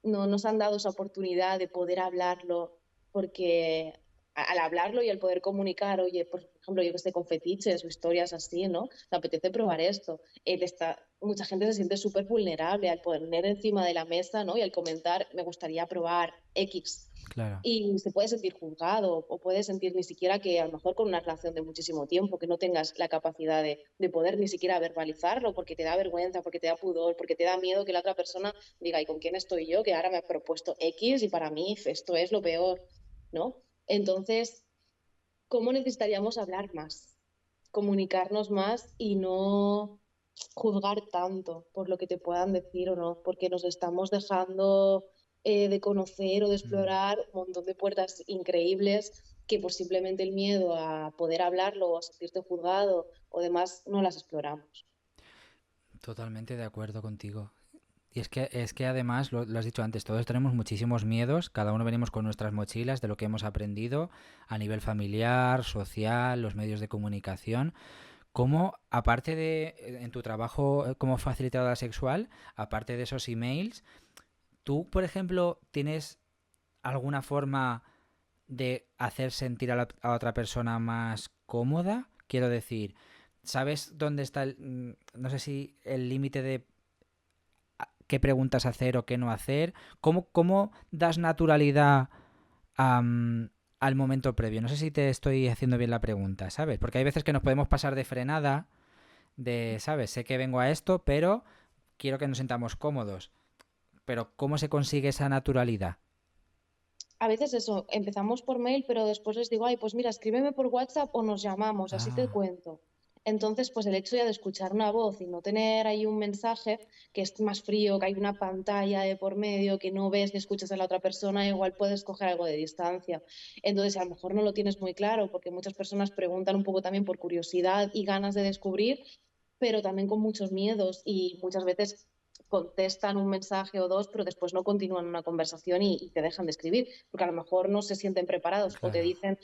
nos han dado esa oportunidad de poder hablarlo, porque al hablarlo y al poder comunicar, oye, por ejemplo, yo que sé, con fetiches o historias así, ¿no? Me apetece probar esto. Mucha gente se siente súper vulnerable al poner encima de la mesa, ¿no? Y al comentar, me gustaría probar X. claro. Y se puede sentir juzgado o puede sentir ni siquiera que a lo mejor con una relación de muchísimo tiempo, que no tengas la capacidad de poder ni siquiera verbalizarlo porque te da vergüenza, porque te da pudor, porque te da miedo que la otra persona diga, ¿y con quién estoy yo? Que ahora me ha propuesto X y para mí esto es lo peor, ¿no? Entonces, ¿cómo necesitaríamos hablar más? Comunicarnos más y no juzgar tanto por lo que te puedan decir o no, porque nos estamos dejando de conocer o de Mm. explorar un montón de puertas increíbles que por simplemente el miedo a poder hablarlo o a sentirte juzgado o demás no las exploramos. Totalmente de acuerdo contigo. Y es que además, lo has dicho antes, todos tenemos muchísimos miedos, cada uno venimos con nuestras mochilas de lo que hemos aprendido a nivel familiar, social, los medios de comunicación. ¿Cómo, aparte de en tu trabajo como facilitadora sexual, aparte de esos emails, tú, por ejemplo, tienes alguna forma de hacer sentir a otra persona más cómoda? Quiero decir, ¿sabes dónde está no sé si el límite de qué preguntas hacer o qué no hacer? ¿Cómo das naturalidad al momento previo? No sé si te estoy haciendo bien la pregunta, ¿sabes? Porque hay veces que nos podemos pasar de frenada, ¿sabes? Sé que vengo a esto, pero quiero que nos sintamos cómodos. Pero ¿cómo se consigue esa naturalidad? A veces eso, empezamos por mail, pero después les digo, ay, pues mira, escríbeme por WhatsApp o nos llamamos, así te Ah, cuento. Entonces, pues el hecho ya de escuchar una voz y no tener ahí un mensaje que es más frío, que hay una pantalla de por medio, que no ves ni escuchas a la otra persona, igual puedes coger algo de distancia. Entonces, a lo mejor no lo tienes muy claro, porque muchas personas preguntan un poco también por curiosidad y ganas de descubrir, pero también con muchos miedos y muchas veces contestan un mensaje o dos, pero después no continúan una conversación y te dejan de escribir, porque a lo mejor no se sienten preparados o te claro. dicen,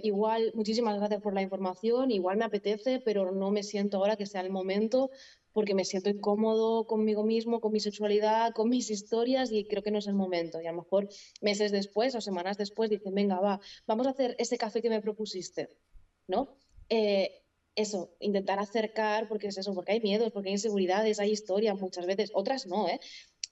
igual, muchísimas gracias por la información, igual me apetece, pero no me siento ahora que sea el momento porque me siento incómodo conmigo mismo, con mi sexualidad, con mis historias y creo que no es el momento. Y a lo mejor meses después o semanas después dicen, venga, va, vamos a hacer ese café que me propusiste, ¿no? Eso, intentar acercar, porque es eso, porque hay miedos, porque hay inseguridades, hay historias muchas veces, otras no, ¿eh?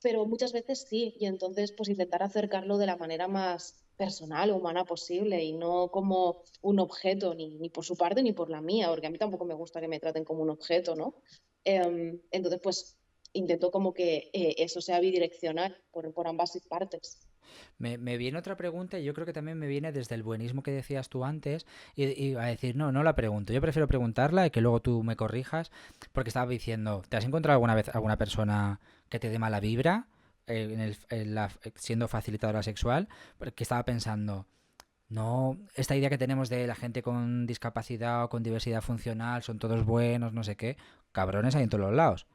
Pero muchas veces sí, y entonces pues intentar acercarlo de la manera más personal o humana posible y no como un objeto, ni por su parte ni por la mía, porque a mí tampoco me gusta que me traten como un objeto, ¿no? Entonces pues intento como que eso sea bidireccional por ambas partes. Me viene otra pregunta y yo creo que también me viene desde el buenismo que decías tú antes y a decir, no, no la pregunto. Yo prefiero preguntarla y que luego tú me corrijas porque estaba diciendo, ¿te has encontrado alguna vez alguna persona que te dé mala vibra siendo facilitadora sexual? Porque estaba pensando, no, esta idea que tenemos de la gente con discapacidad o con diversidad funcional, son todos buenos, no sé qué, cabrones hay en todos los lados.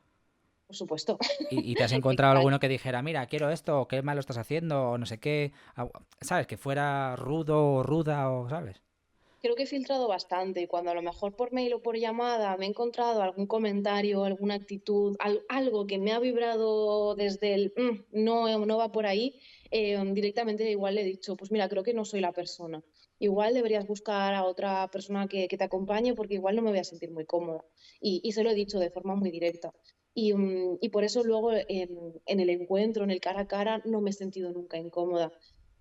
Por supuesto. Y te has encontrado alguno que dijera, mira, quiero esto, o qué mal lo estás haciendo, o no sé qué, ¿sabes? Que fuera rudo o ruda, o, ¿sabes? Creo que he filtrado bastante y cuando a lo mejor por mail o por llamada me he encontrado algún comentario, alguna actitud, algo que me ha vibrado desde el no, no va por ahí, directamente igual le he dicho, pues mira, creo que no soy la persona. Igual deberías buscar a otra persona que te acompañe porque igual no me voy a sentir muy cómoda. Y se lo he dicho de forma muy directa. Y por eso luego en el encuentro, en el cara a cara, no me he sentido nunca incómoda,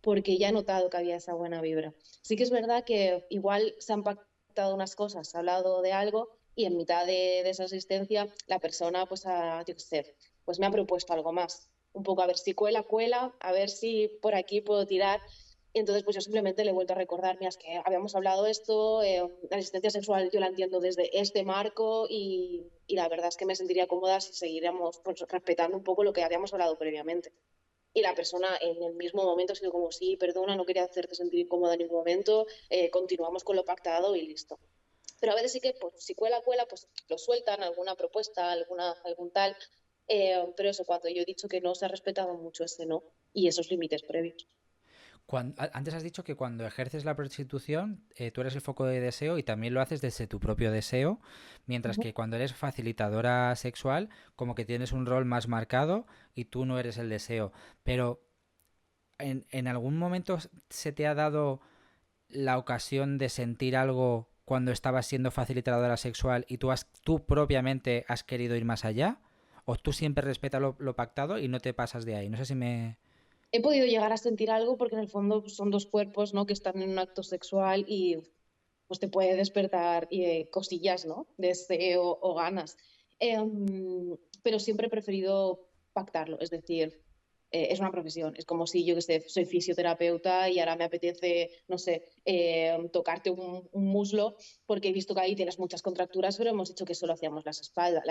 porque ya he notado que había esa buena vibra. Sí que es verdad que igual se han pactado unas cosas, se ha hablado de algo y en mitad de esa asistencia la persona, pues, yo qué sé, pues me ha propuesto algo más. Un poco a ver si cuela, cuela, a ver si por aquí puedo tirar. Y entonces, pues yo simplemente le he vuelto a recordar, mira, es que habíamos hablado esto, la asistencia sexual yo la entiendo desde este marco y la verdad es que me sentiría cómoda si seguiríamos pues, respetando un poco lo que habíamos hablado previamente. Y la persona en el mismo momento ha sido como, sí, perdona, no quería hacerte sentir incómoda en ningún momento, continuamos con lo pactado y listo. Pero a veces sí que, pues, si cuela, cuela, pues lo sueltan, alguna propuesta, algún tal. Pero eso, cuando yo he dicho que no, se ha respetado mucho ese no y esos límites previos. Antes has dicho que cuando ejerces la prostitución, tú eres el foco de deseo y también lo haces desde tu propio deseo, mientras Ujú. que cuando eres facilitadora sexual, como que tienes un rol más marcado y tú no eres el deseo. Pero en algún momento se te ha dado la ocasión de sentir algo cuando estabas siendo facilitadora sexual y tú propiamente has querido ir más allá? ¿O tú siempre respetas lo pactado y no te pasas de ahí? No sé si me... He podido llegar a sentir algo porque en el fondo pues, son dos cuerpos, ¿no? Que están en un acto sexual y pues te puede despertar cosillas, ¿no? Deseo o ganas. Pero siempre he preferido pactarlo, es decir, es una profesión, es como si yo que sé, soy fisioterapeuta y ahora me apetece, no sé, tocarte un muslo porque he visto que ahí tienes muchas contracturas, pero hemos dicho que solo hacíamos la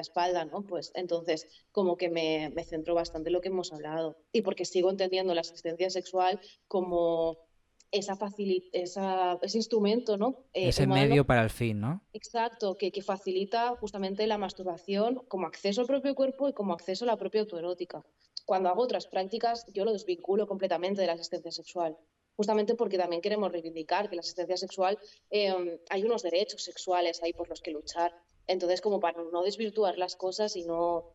espalda, ¿no? Pues entonces como que me centro bastante en lo que hemos hablado y porque sigo entendiendo la asistencia sexual como ese instrumento, ¿no? Ese Humano, medio para el fin, ¿no? exacto, que facilita justamente la masturbación como acceso al propio cuerpo y como acceso a la propia autoerótica. Cuando hago otras prácticas, yo lo desvinculo completamente de la asistencia sexual, justamente porque también queremos reivindicar que la asistencia sexual, hay unos derechos sexuales ahí por los que luchar. Entonces, como para no desvirtuar las cosas y no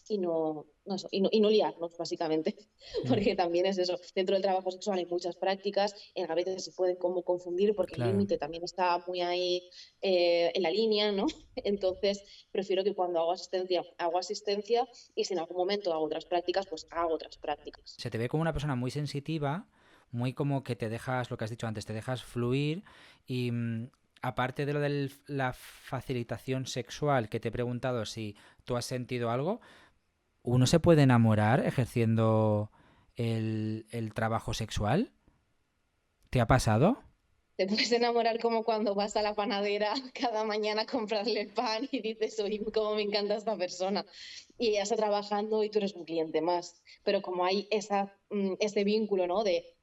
liarnos, básicamente, Mm, porque también es eso, dentro del trabajo sexual hay muchas prácticas, a veces se puede como confundir porque el claro. límite también está muy ahí en la línea, ¿no? Entonces, prefiero que cuando hago asistencia y si en algún momento hago otras prácticas, pues hago otras prácticas. Se te ve como una persona muy sensitiva, muy como que te dejas, lo que has dicho antes, te dejas fluir y aparte de lo de la facilitación sexual que te he preguntado si tú has sentido algo, ¿uno se puede enamorar ejerciendo el trabajo sexual? ¿Te ha pasado? Te puedes enamorar como cuando vas a la panadera cada mañana a comprarle el pan y dices, oye, cómo me encanta esta persona. Y ella está trabajando y tú eres un cliente más. Pero como hay ese vínculo, ¿no? De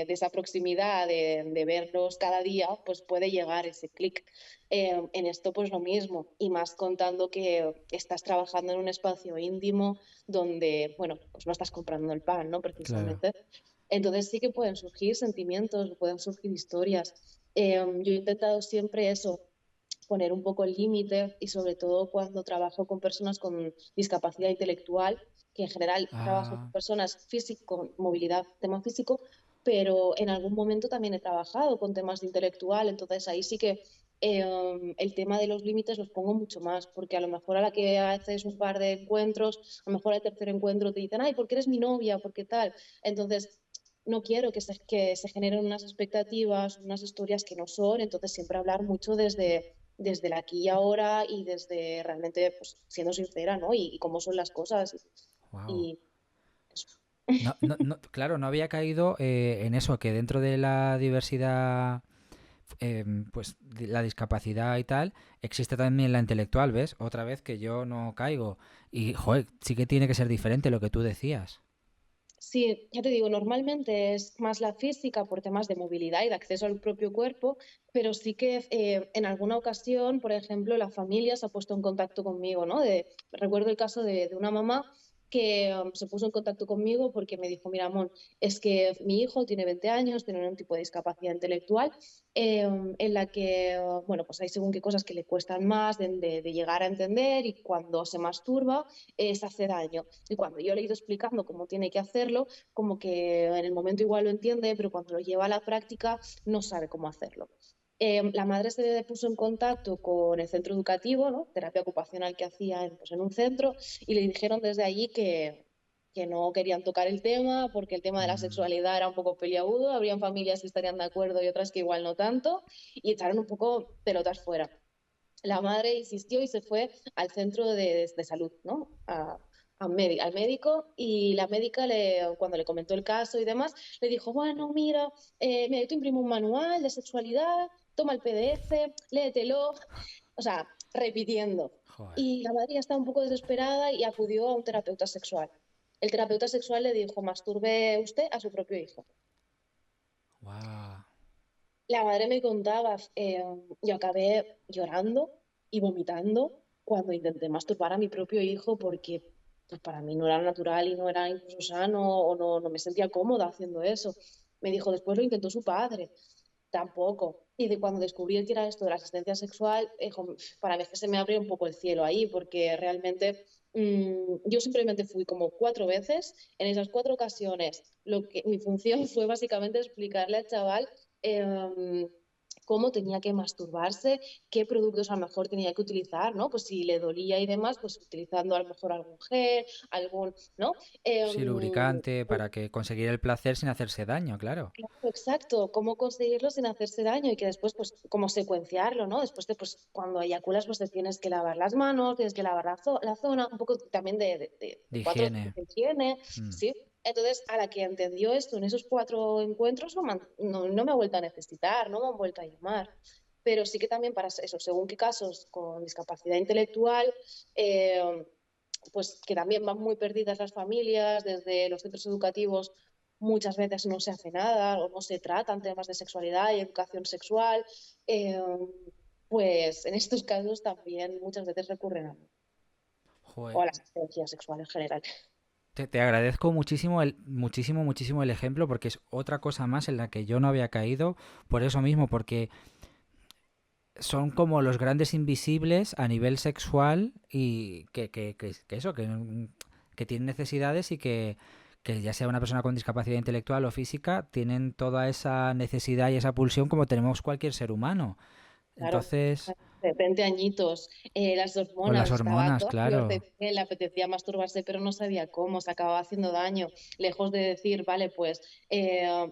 esa proximidad, de verlos cada día, pues puede llegar ese clic. En esto pues lo mismo. Y más contando que estás trabajando en un espacio íntimo donde, bueno, pues no estás comprando el pan, ¿no? Claro. Precisamente. Entonces sí que pueden surgir sentimientos, pueden surgir historias. Yo he intentado siempre eso, poner un poco el límite y sobre todo cuando trabajo con personas con discapacidad intelectual, que en general trabajo con Ah, personas con movilidad, tema físico, pero en algún momento también he trabajado con temas de intelectual, entonces ahí sí que el tema de los límites los pongo mucho más, porque a lo mejor a la que haces un par de encuentros, a lo mejor al tercer encuentro te dicen, ay, ¿por qué eres mi novia? ¿Por qué tal? Entonces, no quiero que se generen unas expectativas, unas historias que no son, entonces siempre hablar mucho desde el aquí y ahora y desde realmente pues, siendo sincera, ¿no? Y cómo son las cosas. wow. Y eso. No, no, no, claro, no había caído en eso, que dentro de la diversidad, pues la discapacidad y tal, existe también la intelectual, ¿ves? Otra vez que yo no caigo. Y, joder, sí que tiene que ser diferente lo que tú decías. Sí, ya te digo, normalmente es más la física por temas de movilidad y de acceso al propio cuerpo, pero sí que en alguna ocasión, por ejemplo, la familia se ha puesto en contacto conmigo, ¿no? Recuerdo el caso de una mamá que se puso en contacto conmigo porque me dijo, mira, Mon, es que mi hijo tiene 20 años, tiene un tipo de discapacidad intelectual en la que, bueno, pues hay según qué cosas que le cuestan más de llegar a entender y cuando se masturba se hace daño. Y cuando yo le he ido explicando cómo tiene que hacerlo, como que en el momento igual lo entiende, pero cuando lo lleva a la práctica no sabe cómo hacerlo. La madre se puso en contacto con el centro educativo, ¿no? Terapia ocupacional que hacía pues, en un centro, y le dijeron desde allí que no querían tocar el tema porque el tema de la Mm. sexualidad era un poco peliagudo, habrían familias que estarían de acuerdo y otras que igual no tanto, y echaron un poco pelotas fuera. La madre insistió y se fue al centro de salud, ¿no? Al médico, y la médica cuando le comentó el caso y demás, le dijo, bueno, mira, mira, yo te imprimo un manual de sexualidad, toma el PDF, léetelo, o sea, repitiendo. Joder. Y la madre ya estaba un poco desesperada y acudió a un terapeuta sexual. El terapeuta sexual le dijo, masturbe usted a su propio hijo. Wow. La madre me contaba, yo acabé llorando y vomitando cuando intenté masturbar a mi propio hijo porque pues, para mí no era natural y no era incluso sano o no me sentía cómoda haciendo eso. Me dijo, después lo intentó su padre, tampoco. Y cuando descubrí que era esto de la asistencia sexual, para mí es que se me abrió un poco el cielo ahí porque realmente yo simplemente fui como 4 veces. En esas 4 ocasiones, mi función fue básicamente explicarle al chaval eh, cómo tenía que masturbarse, qué productos a lo mejor tenía que utilizar, ¿no? Pues si le dolía y demás, pues utilizando a lo mejor algún gel, ¿no? Sí, lubricante para que conseguir el placer sin hacerse daño, claro. Claro, exacto, cómo conseguirlo sin hacerse daño y que después, pues, cómo secuenciarlo, ¿no? Después pues, cuando eyaculas, pues te tienes que lavar las manos, tienes que lavar la zona, un poco también De de 4 higiene. de higiene, Mm. ¿sí? Entonces, a la que entendió esto en esos 4 encuentros, no me ha vuelto a necesitar, no me han vuelto a llamar. Pero sí que también para eso, según qué casos con discapacidad intelectual, eh, pues que también van muy perdidas las familias, desde los centros educativos muchas veces no se hace nada o no se tratan temas de sexualidad y educación sexual, eh, pues en estos casos también muchas veces recurren a mí o Joder. a la asistencia sexual en general. Te agradezco muchísimo muchísimo el ejemplo porque es otra cosa más en la que yo no había caído por eso mismo, porque son como los grandes invisibles a nivel sexual y que eso, que tienen necesidades y que ya sea una persona con discapacidad intelectual o física, tienen toda esa necesidad y esa pulsión como tenemos cualquier ser humano. Claro, Entonces, de 20 añitos, las con hormonas, las estaba hormonas, toda claro, flor le apetecía masturbarse, pero no sabía cómo, se acababa haciendo daño. Lejos de decir, vale, pues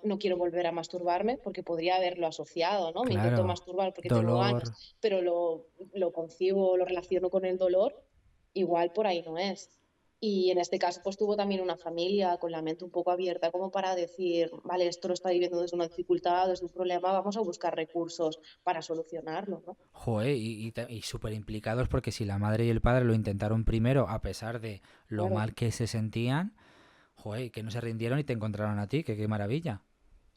no quiero volver a masturbarme, porque podría haberlo asociado, ¿no? Me intento claro, masturbar porque tengo ganas, dolor. pero lo concibo, lo relaciono con el dolor, igual por ahí no es. Y en este caso, pues tuvo también una familia con la mente un poco abierta, como para decir, vale, esto lo está viviendo desde una dificultad, desde un problema, vamos a buscar recursos para solucionarlo, ¿no? Joder, y súper implicados porque si la madre y el padre lo intentaron primero, a pesar de lo Claro. mal que se sentían, joder, que no se rindieron y te encontraron a ti, que qué maravilla.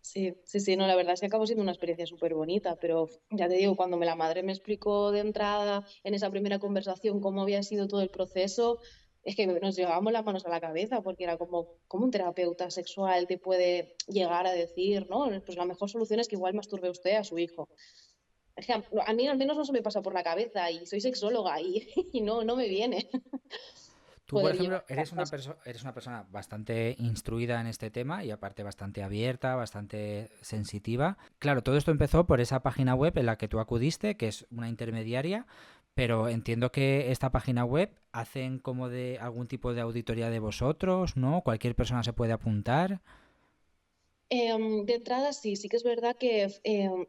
Sí, sí, sí, no, la verdad es que acabó siendo una experiencia súper bonita, pero ya te digo, cuando la madre me explicó de entrada en esa primera conversación cómo había sido todo el proceso, es que nos llevábamos las manos a la cabeza, porque era como un terapeuta sexual te puede llegar a decir, ¿no? Pues la mejor solución es que igual masturbe usted a su hijo. Es que a mí al menos no se me pasa por la cabeza y soy sexóloga y, y no me viene Tú, por poder ejemplo, llevar a eso. eres una persona bastante instruida en este tema y aparte bastante abierta, bastante sensitiva. Claro, todo esto empezó por esa página web en la que tú acudiste, que es una intermediaria, pero entiendo que esta página web hacen como de algún tipo de auditoría de vosotros, ¿no? Cualquier persona se puede apuntar. De entrada, sí, sí que es verdad que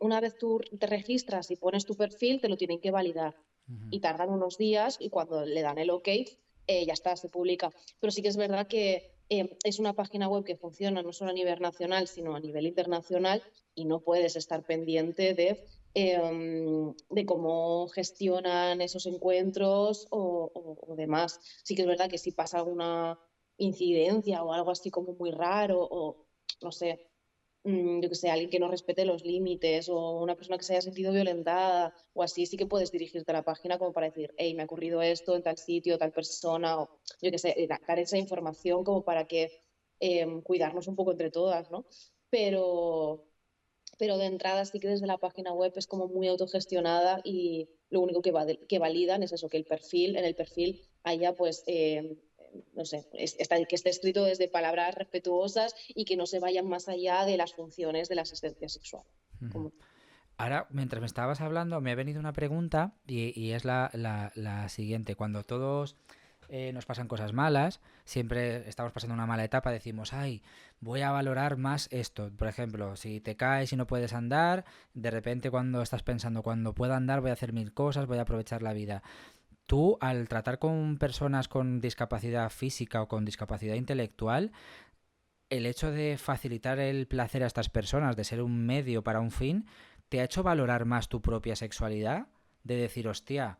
una vez tú te registras y pones tu perfil, te lo tienen que validar Ujú. y tardan unos días y cuando le dan el OK, ya está, se publica. Pero sí que es verdad que es una página web que funciona no solo a nivel nacional, sino a nivel internacional y no puedes estar pendiente de cómo gestionan esos encuentros o demás. Sí que es verdad que si pasa alguna incidencia o algo así como muy raro o no sé, yo que sé, alguien que no respete los límites o una persona que se haya sentido violentada o así, sí que puedes dirigirte a la página como para decir, hey, me ha ocurrido esto en tal sitio, tal persona, o yo que sé, dar esa información como para que cuidarnos un poco entre todas, ¿no? Pero, pero de entrada sí que desde la página web es como muy autogestionada y lo único que validan es eso, que en el perfil haya pues, no sé, que esté escrito desde palabras respetuosas y que no se vayan más allá de las funciones de la asistencia sexual. Ujú. Como, Ahora, mientras me estabas hablando, me ha venido una pregunta y es la siguiente. Cuando todos nos pasan cosas malas, siempre estamos pasando una mala etapa, decimos, ay, voy a valorar más esto. Por ejemplo, si te caes y no puedes andar, de repente cuando estás pensando, cuando pueda andar voy a hacer mil cosas, voy a aprovechar la vida. Tú, al tratar con personas con discapacidad física o con discapacidad intelectual, el hecho de facilitar el placer a estas personas, de ser un medio para un fin, ¿te ha hecho valorar más tu propia sexualidad? De decir, hostia,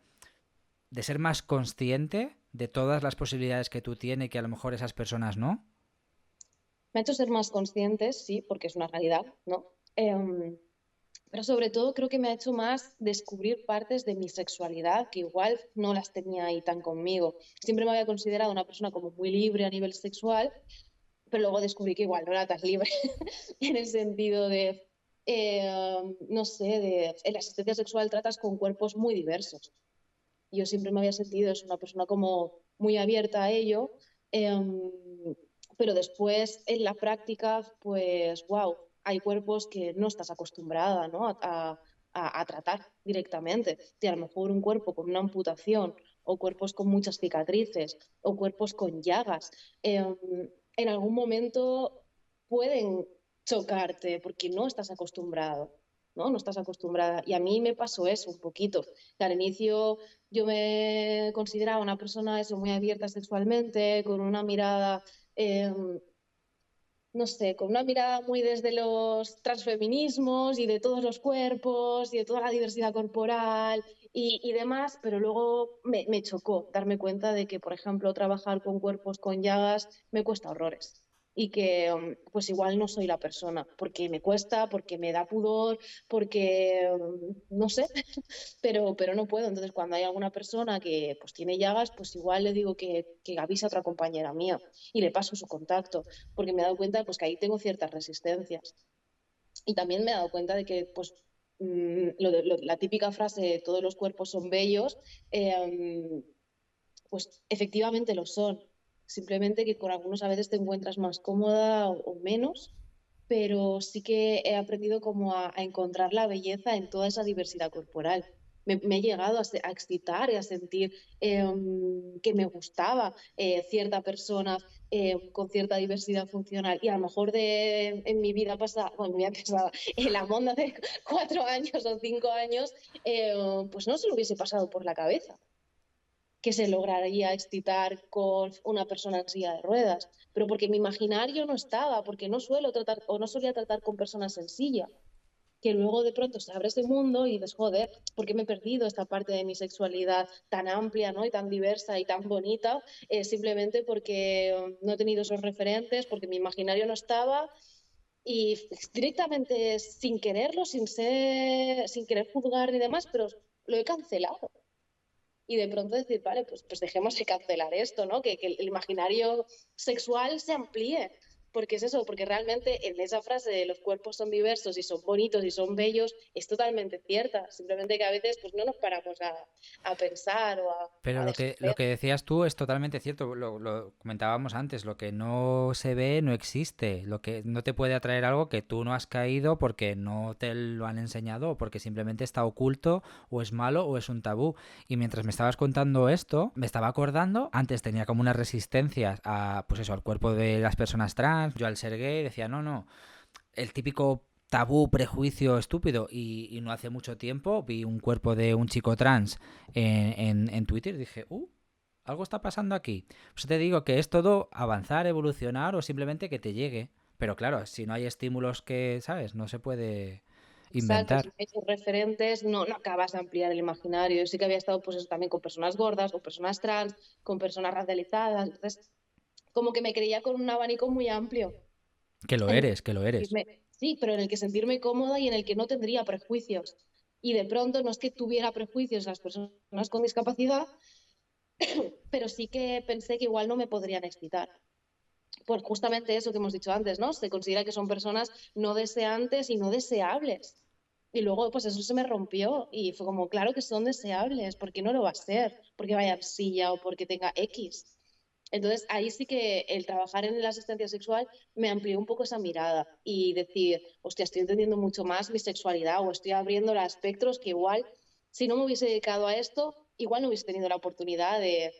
de ser más consciente de todas las posibilidades que tú tienes y que a lo mejor esas personas no. me ha hecho ser más conscientes, sí, porque es una realidad, ¿no? Pero sobre todo creo que me ha hecho más descubrir partes de mi sexualidad que igual no las tenía ahí tan conmigo. Siempre me había considerado una persona como muy libre a nivel sexual, pero luego descubrí que igual no era tan libre en el sentido de, no sé, en la asistencia sexual tratas con cuerpos muy diversos. Yo siempre me había sentido es una persona como muy abierta a ello, pero después en la práctica, pues, wow, hay cuerpos que no estás acostumbrada, ¿no? A tratar directamente. De a lo mejor un cuerpo con una amputación o cuerpos con muchas cicatrices o cuerpos con llagas. En algún momento pueden chocarte porque no estás acostumbrado, ¿no? No estás acostumbrada. Y a mí me pasó eso un poquito. Que al inicio yo me consideraba una persona eso, muy abierta sexualmente, con una mirada, eh, no sé, con una mirada muy desde los transfeminismos y de todos los cuerpos y de toda la diversidad corporal y demás, pero luego me chocó darme cuenta de que, por ejemplo, trabajar con cuerpos con llagas me cuesta horrores y que pues igual no soy la persona, porque me cuesta, porque me da pudor, porque no sé, pero no puedo. Entonces, cuando hay alguna persona que pues tiene llagas, pues igual le digo que avise a otra compañera mía y le paso su contacto, porque me he dado cuenta pues que ahí tengo ciertas resistencias. Y también me he dado cuenta de que pues la típica frase de todos los cuerpos son bellos, pues efectivamente lo son. Simplemente que con algunos a veces te encuentras más cómoda o menos, pero sí que he aprendido como a encontrar la belleza en toda esa diversidad corporal. Me he llegado a excitar y a sentir que me gustaba cierta persona con cierta diversidad funcional y a lo mejor en mi vida pasada, bueno, en mi vida pasada, en la monda de 4 años o 5 años, eh, pues no se lo hubiese pasado por la cabeza que se lograría excitar con una persona en silla de ruedas, pero porque mi imaginario no estaba, porque no suelo tratar o no solía tratar con personas en silla, que luego de pronto se abre ese mundo y dices, joder, ¿por qué me he perdido esta parte de mi sexualidad tan amplia, ¿no? Y tan diversa y tan bonita? Simplemente porque no he tenido esos referentes, porque mi imaginario no estaba y directamente sin quererlo, sin querer juzgar ni demás, pero lo he cancelado y de pronto decir, vale, pues dejemos de cancelar esto, ¿no? Que el imaginario sexual se amplíe. Porque es eso, porque realmente en esa frase de los cuerpos son diversos y son bonitos y son bellos es totalmente cierta. Simplemente que a veces pues no nos paramos a pensar o Pero a lo dejar que, lo ver. que decías tú es totalmente cierto, lo comentábamos antes, lo que no se ve no existe, lo que no te puede atraer algo que tú no has caído porque no te lo han enseñado o porque simplemente está oculto o es malo o es un tabú. Y mientras me estabas contando esto, me estaba acordando, antes tenía como unas resistencias a, pues eso, al cuerpo de las personas trans, yo al ser gay decía, no, no, el típico tabú, prejuicio estúpido y no hace mucho tiempo vi un cuerpo de un chico trans en Twitter y dije, algo está pasando aquí. Pues te digo que es todo avanzar, evolucionar o simplemente que te llegue. Pero claro, si no hay estímulos que, ¿sabes? No se puede Exacto, si inventar. no hay esos referentes no acabas de ampliar el imaginario. Yo sí que había estado pues eso, también con personas gordas, con personas trans, con personas racializadas. Entonces, como que me creía con un abanico muy amplio. Que lo Entonces, eres, que lo eres. Sí, pero en el que sentirme cómoda y en el que no tendría prejuicios. Y de pronto no es que tuviera prejuicios las personas con discapacidad, pero sí que pensé que igual no me podrían excitar. Pues justamente eso que hemos dicho antes, ¿no? Se considera que son personas no deseantes y no deseables. Y luego, pues eso se me rompió y fue como, claro que son deseables, ¿por qué no lo va a ser? Porque vaya en silla o porque tenga X. Entonces, ahí sí que el trabajar en la asistencia sexual me amplió un poco esa mirada y decir, hostia, estoy entendiendo mucho más mi sexualidad o estoy abriendo los espectros que igual, si no me hubiese dedicado a esto, igual no hubiese tenido la oportunidad de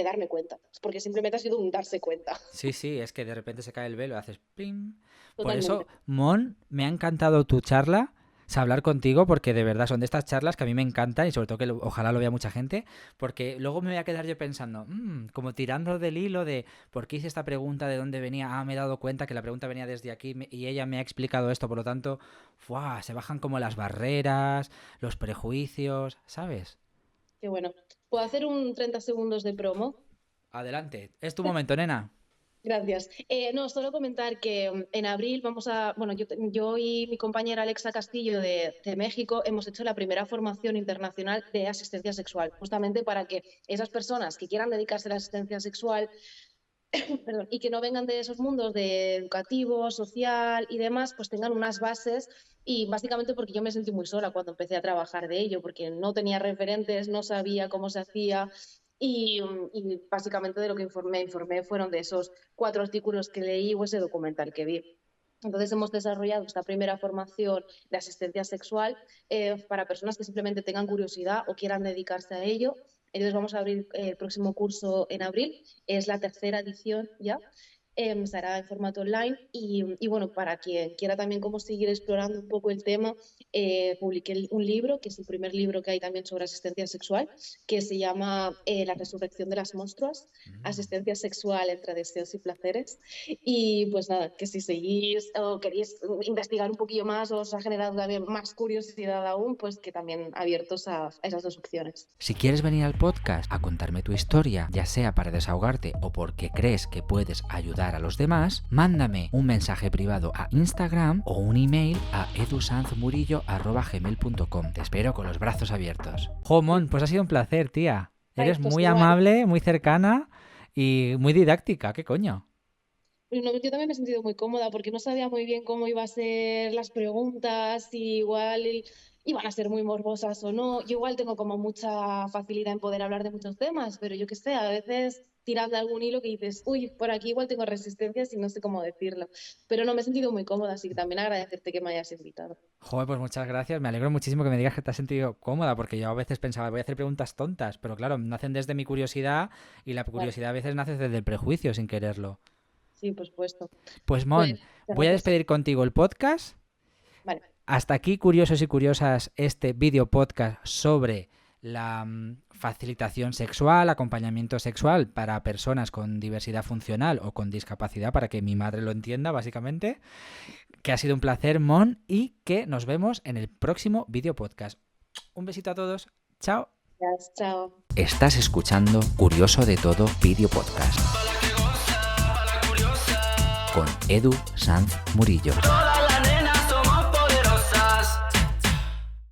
darme cuenta. Porque simplemente ha sido un darse cuenta. Sí, sí, es que de repente se cae el velo, haces plim. Por eso, Totalmente. Mon, me ha encantado tu charla, hablar contigo, porque de verdad son de estas charlas que a mí me encantan y sobre todo que ojalá lo vea mucha gente, porque luego me voy a quedar yo pensando, como tirando del hilo de por qué hice esta pregunta, de dónde venía, me he dado cuenta que la pregunta venía desde aquí y ella me ha explicado esto, por lo tanto, ¡fua! Se bajan como las barreras, los prejuicios, ¿sabes? Qué bueno. ¿Puedo hacer un 30 segundos de promo? Adelante, es tu momento, nena. Gracias. No, solo comentar que en abril vamos a, bueno, yo y mi compañera Alexa Castillo de México hemos hecho la primera formación internacional de asistencia sexual, justamente para que esas personas que quieran dedicarse a la asistencia sexual, perdón, y que no vengan de esos mundos de educativo, social y demás, pues tengan unas bases y básicamente porque yo me sentí muy sola cuando empecé a trabajar de ello, porque no tenía referentes, no sabía cómo se hacía y básicamente de lo que me informé fueron de esos 4 artículos que leí o ese documental que vi. Entonces hemos desarrollado esta primera formación de asistencia sexual para personas que simplemente tengan curiosidad o quieran dedicarse a ello. Entonces vamos a abrir el próximo curso en abril, es la tercera edición ya, será en formato online y bueno, para quien quiera también como seguir explorando un poco el tema, publiqué un libro, que es el primer libro que hay también sobre asistencia sexual, que se llama La resurrección de las monstruas, asistencia sexual entre deseos y placeres. Y pues nada, que si seguís o queréis investigar un poquillo más o os ha generado también más curiosidad aún, pues que también abiertos a esas dos opciones. Si quieres venir al podcast a contarme tu historia, ya sea para desahogarte o porque crees que puedes ayudar a los demás, mándame un mensaje privado a Instagram o un email a edusanzmurillo@gmail.com. Te espero con los brazos abiertos. Jomón, pues ha sido un placer, tía. Ay, Eres pues muy igual. amable, muy cercana y muy didáctica. ¿Qué coño? No, yo también me he sentido muy cómoda porque no sabía muy bien cómo iban a ser las preguntas, si igual iban a ser muy morbosas o no. Yo igual tengo como mucha facilidad en poder hablar de muchos temas, pero yo qué sé, a veces tiras de algún hilo que dices, uy, por aquí igual tengo resistencias y no sé cómo decirlo. Pero no, me he sentido muy cómoda, así que también agradecerte que me hayas invitado. Joder, pues muchas gracias. Me alegro muchísimo que me digas que te has sentido cómoda, porque yo a veces pensaba, voy a hacer preguntas tontas, pero claro, nacen desde mi curiosidad y la Vale, curiosidad a veces nace desde el prejuicio sin quererlo. sí, por supuesto. Pues Pues, Mon, voy a gracias. despedir contigo el podcast. Vale, Hasta aquí, curiosos y curiosas, este video podcast sobre la facilitación sexual, acompañamiento sexual para personas con diversidad funcional o con discapacidad, para que mi madre lo entienda, básicamente. Que ha sido un placer, Mon, y que nos vemos en el próximo video podcast. Un besito a todos. Chao. gracias, chao. Estás escuchando Curioso de Todo Video Podcast con Edu Sanz Murillo.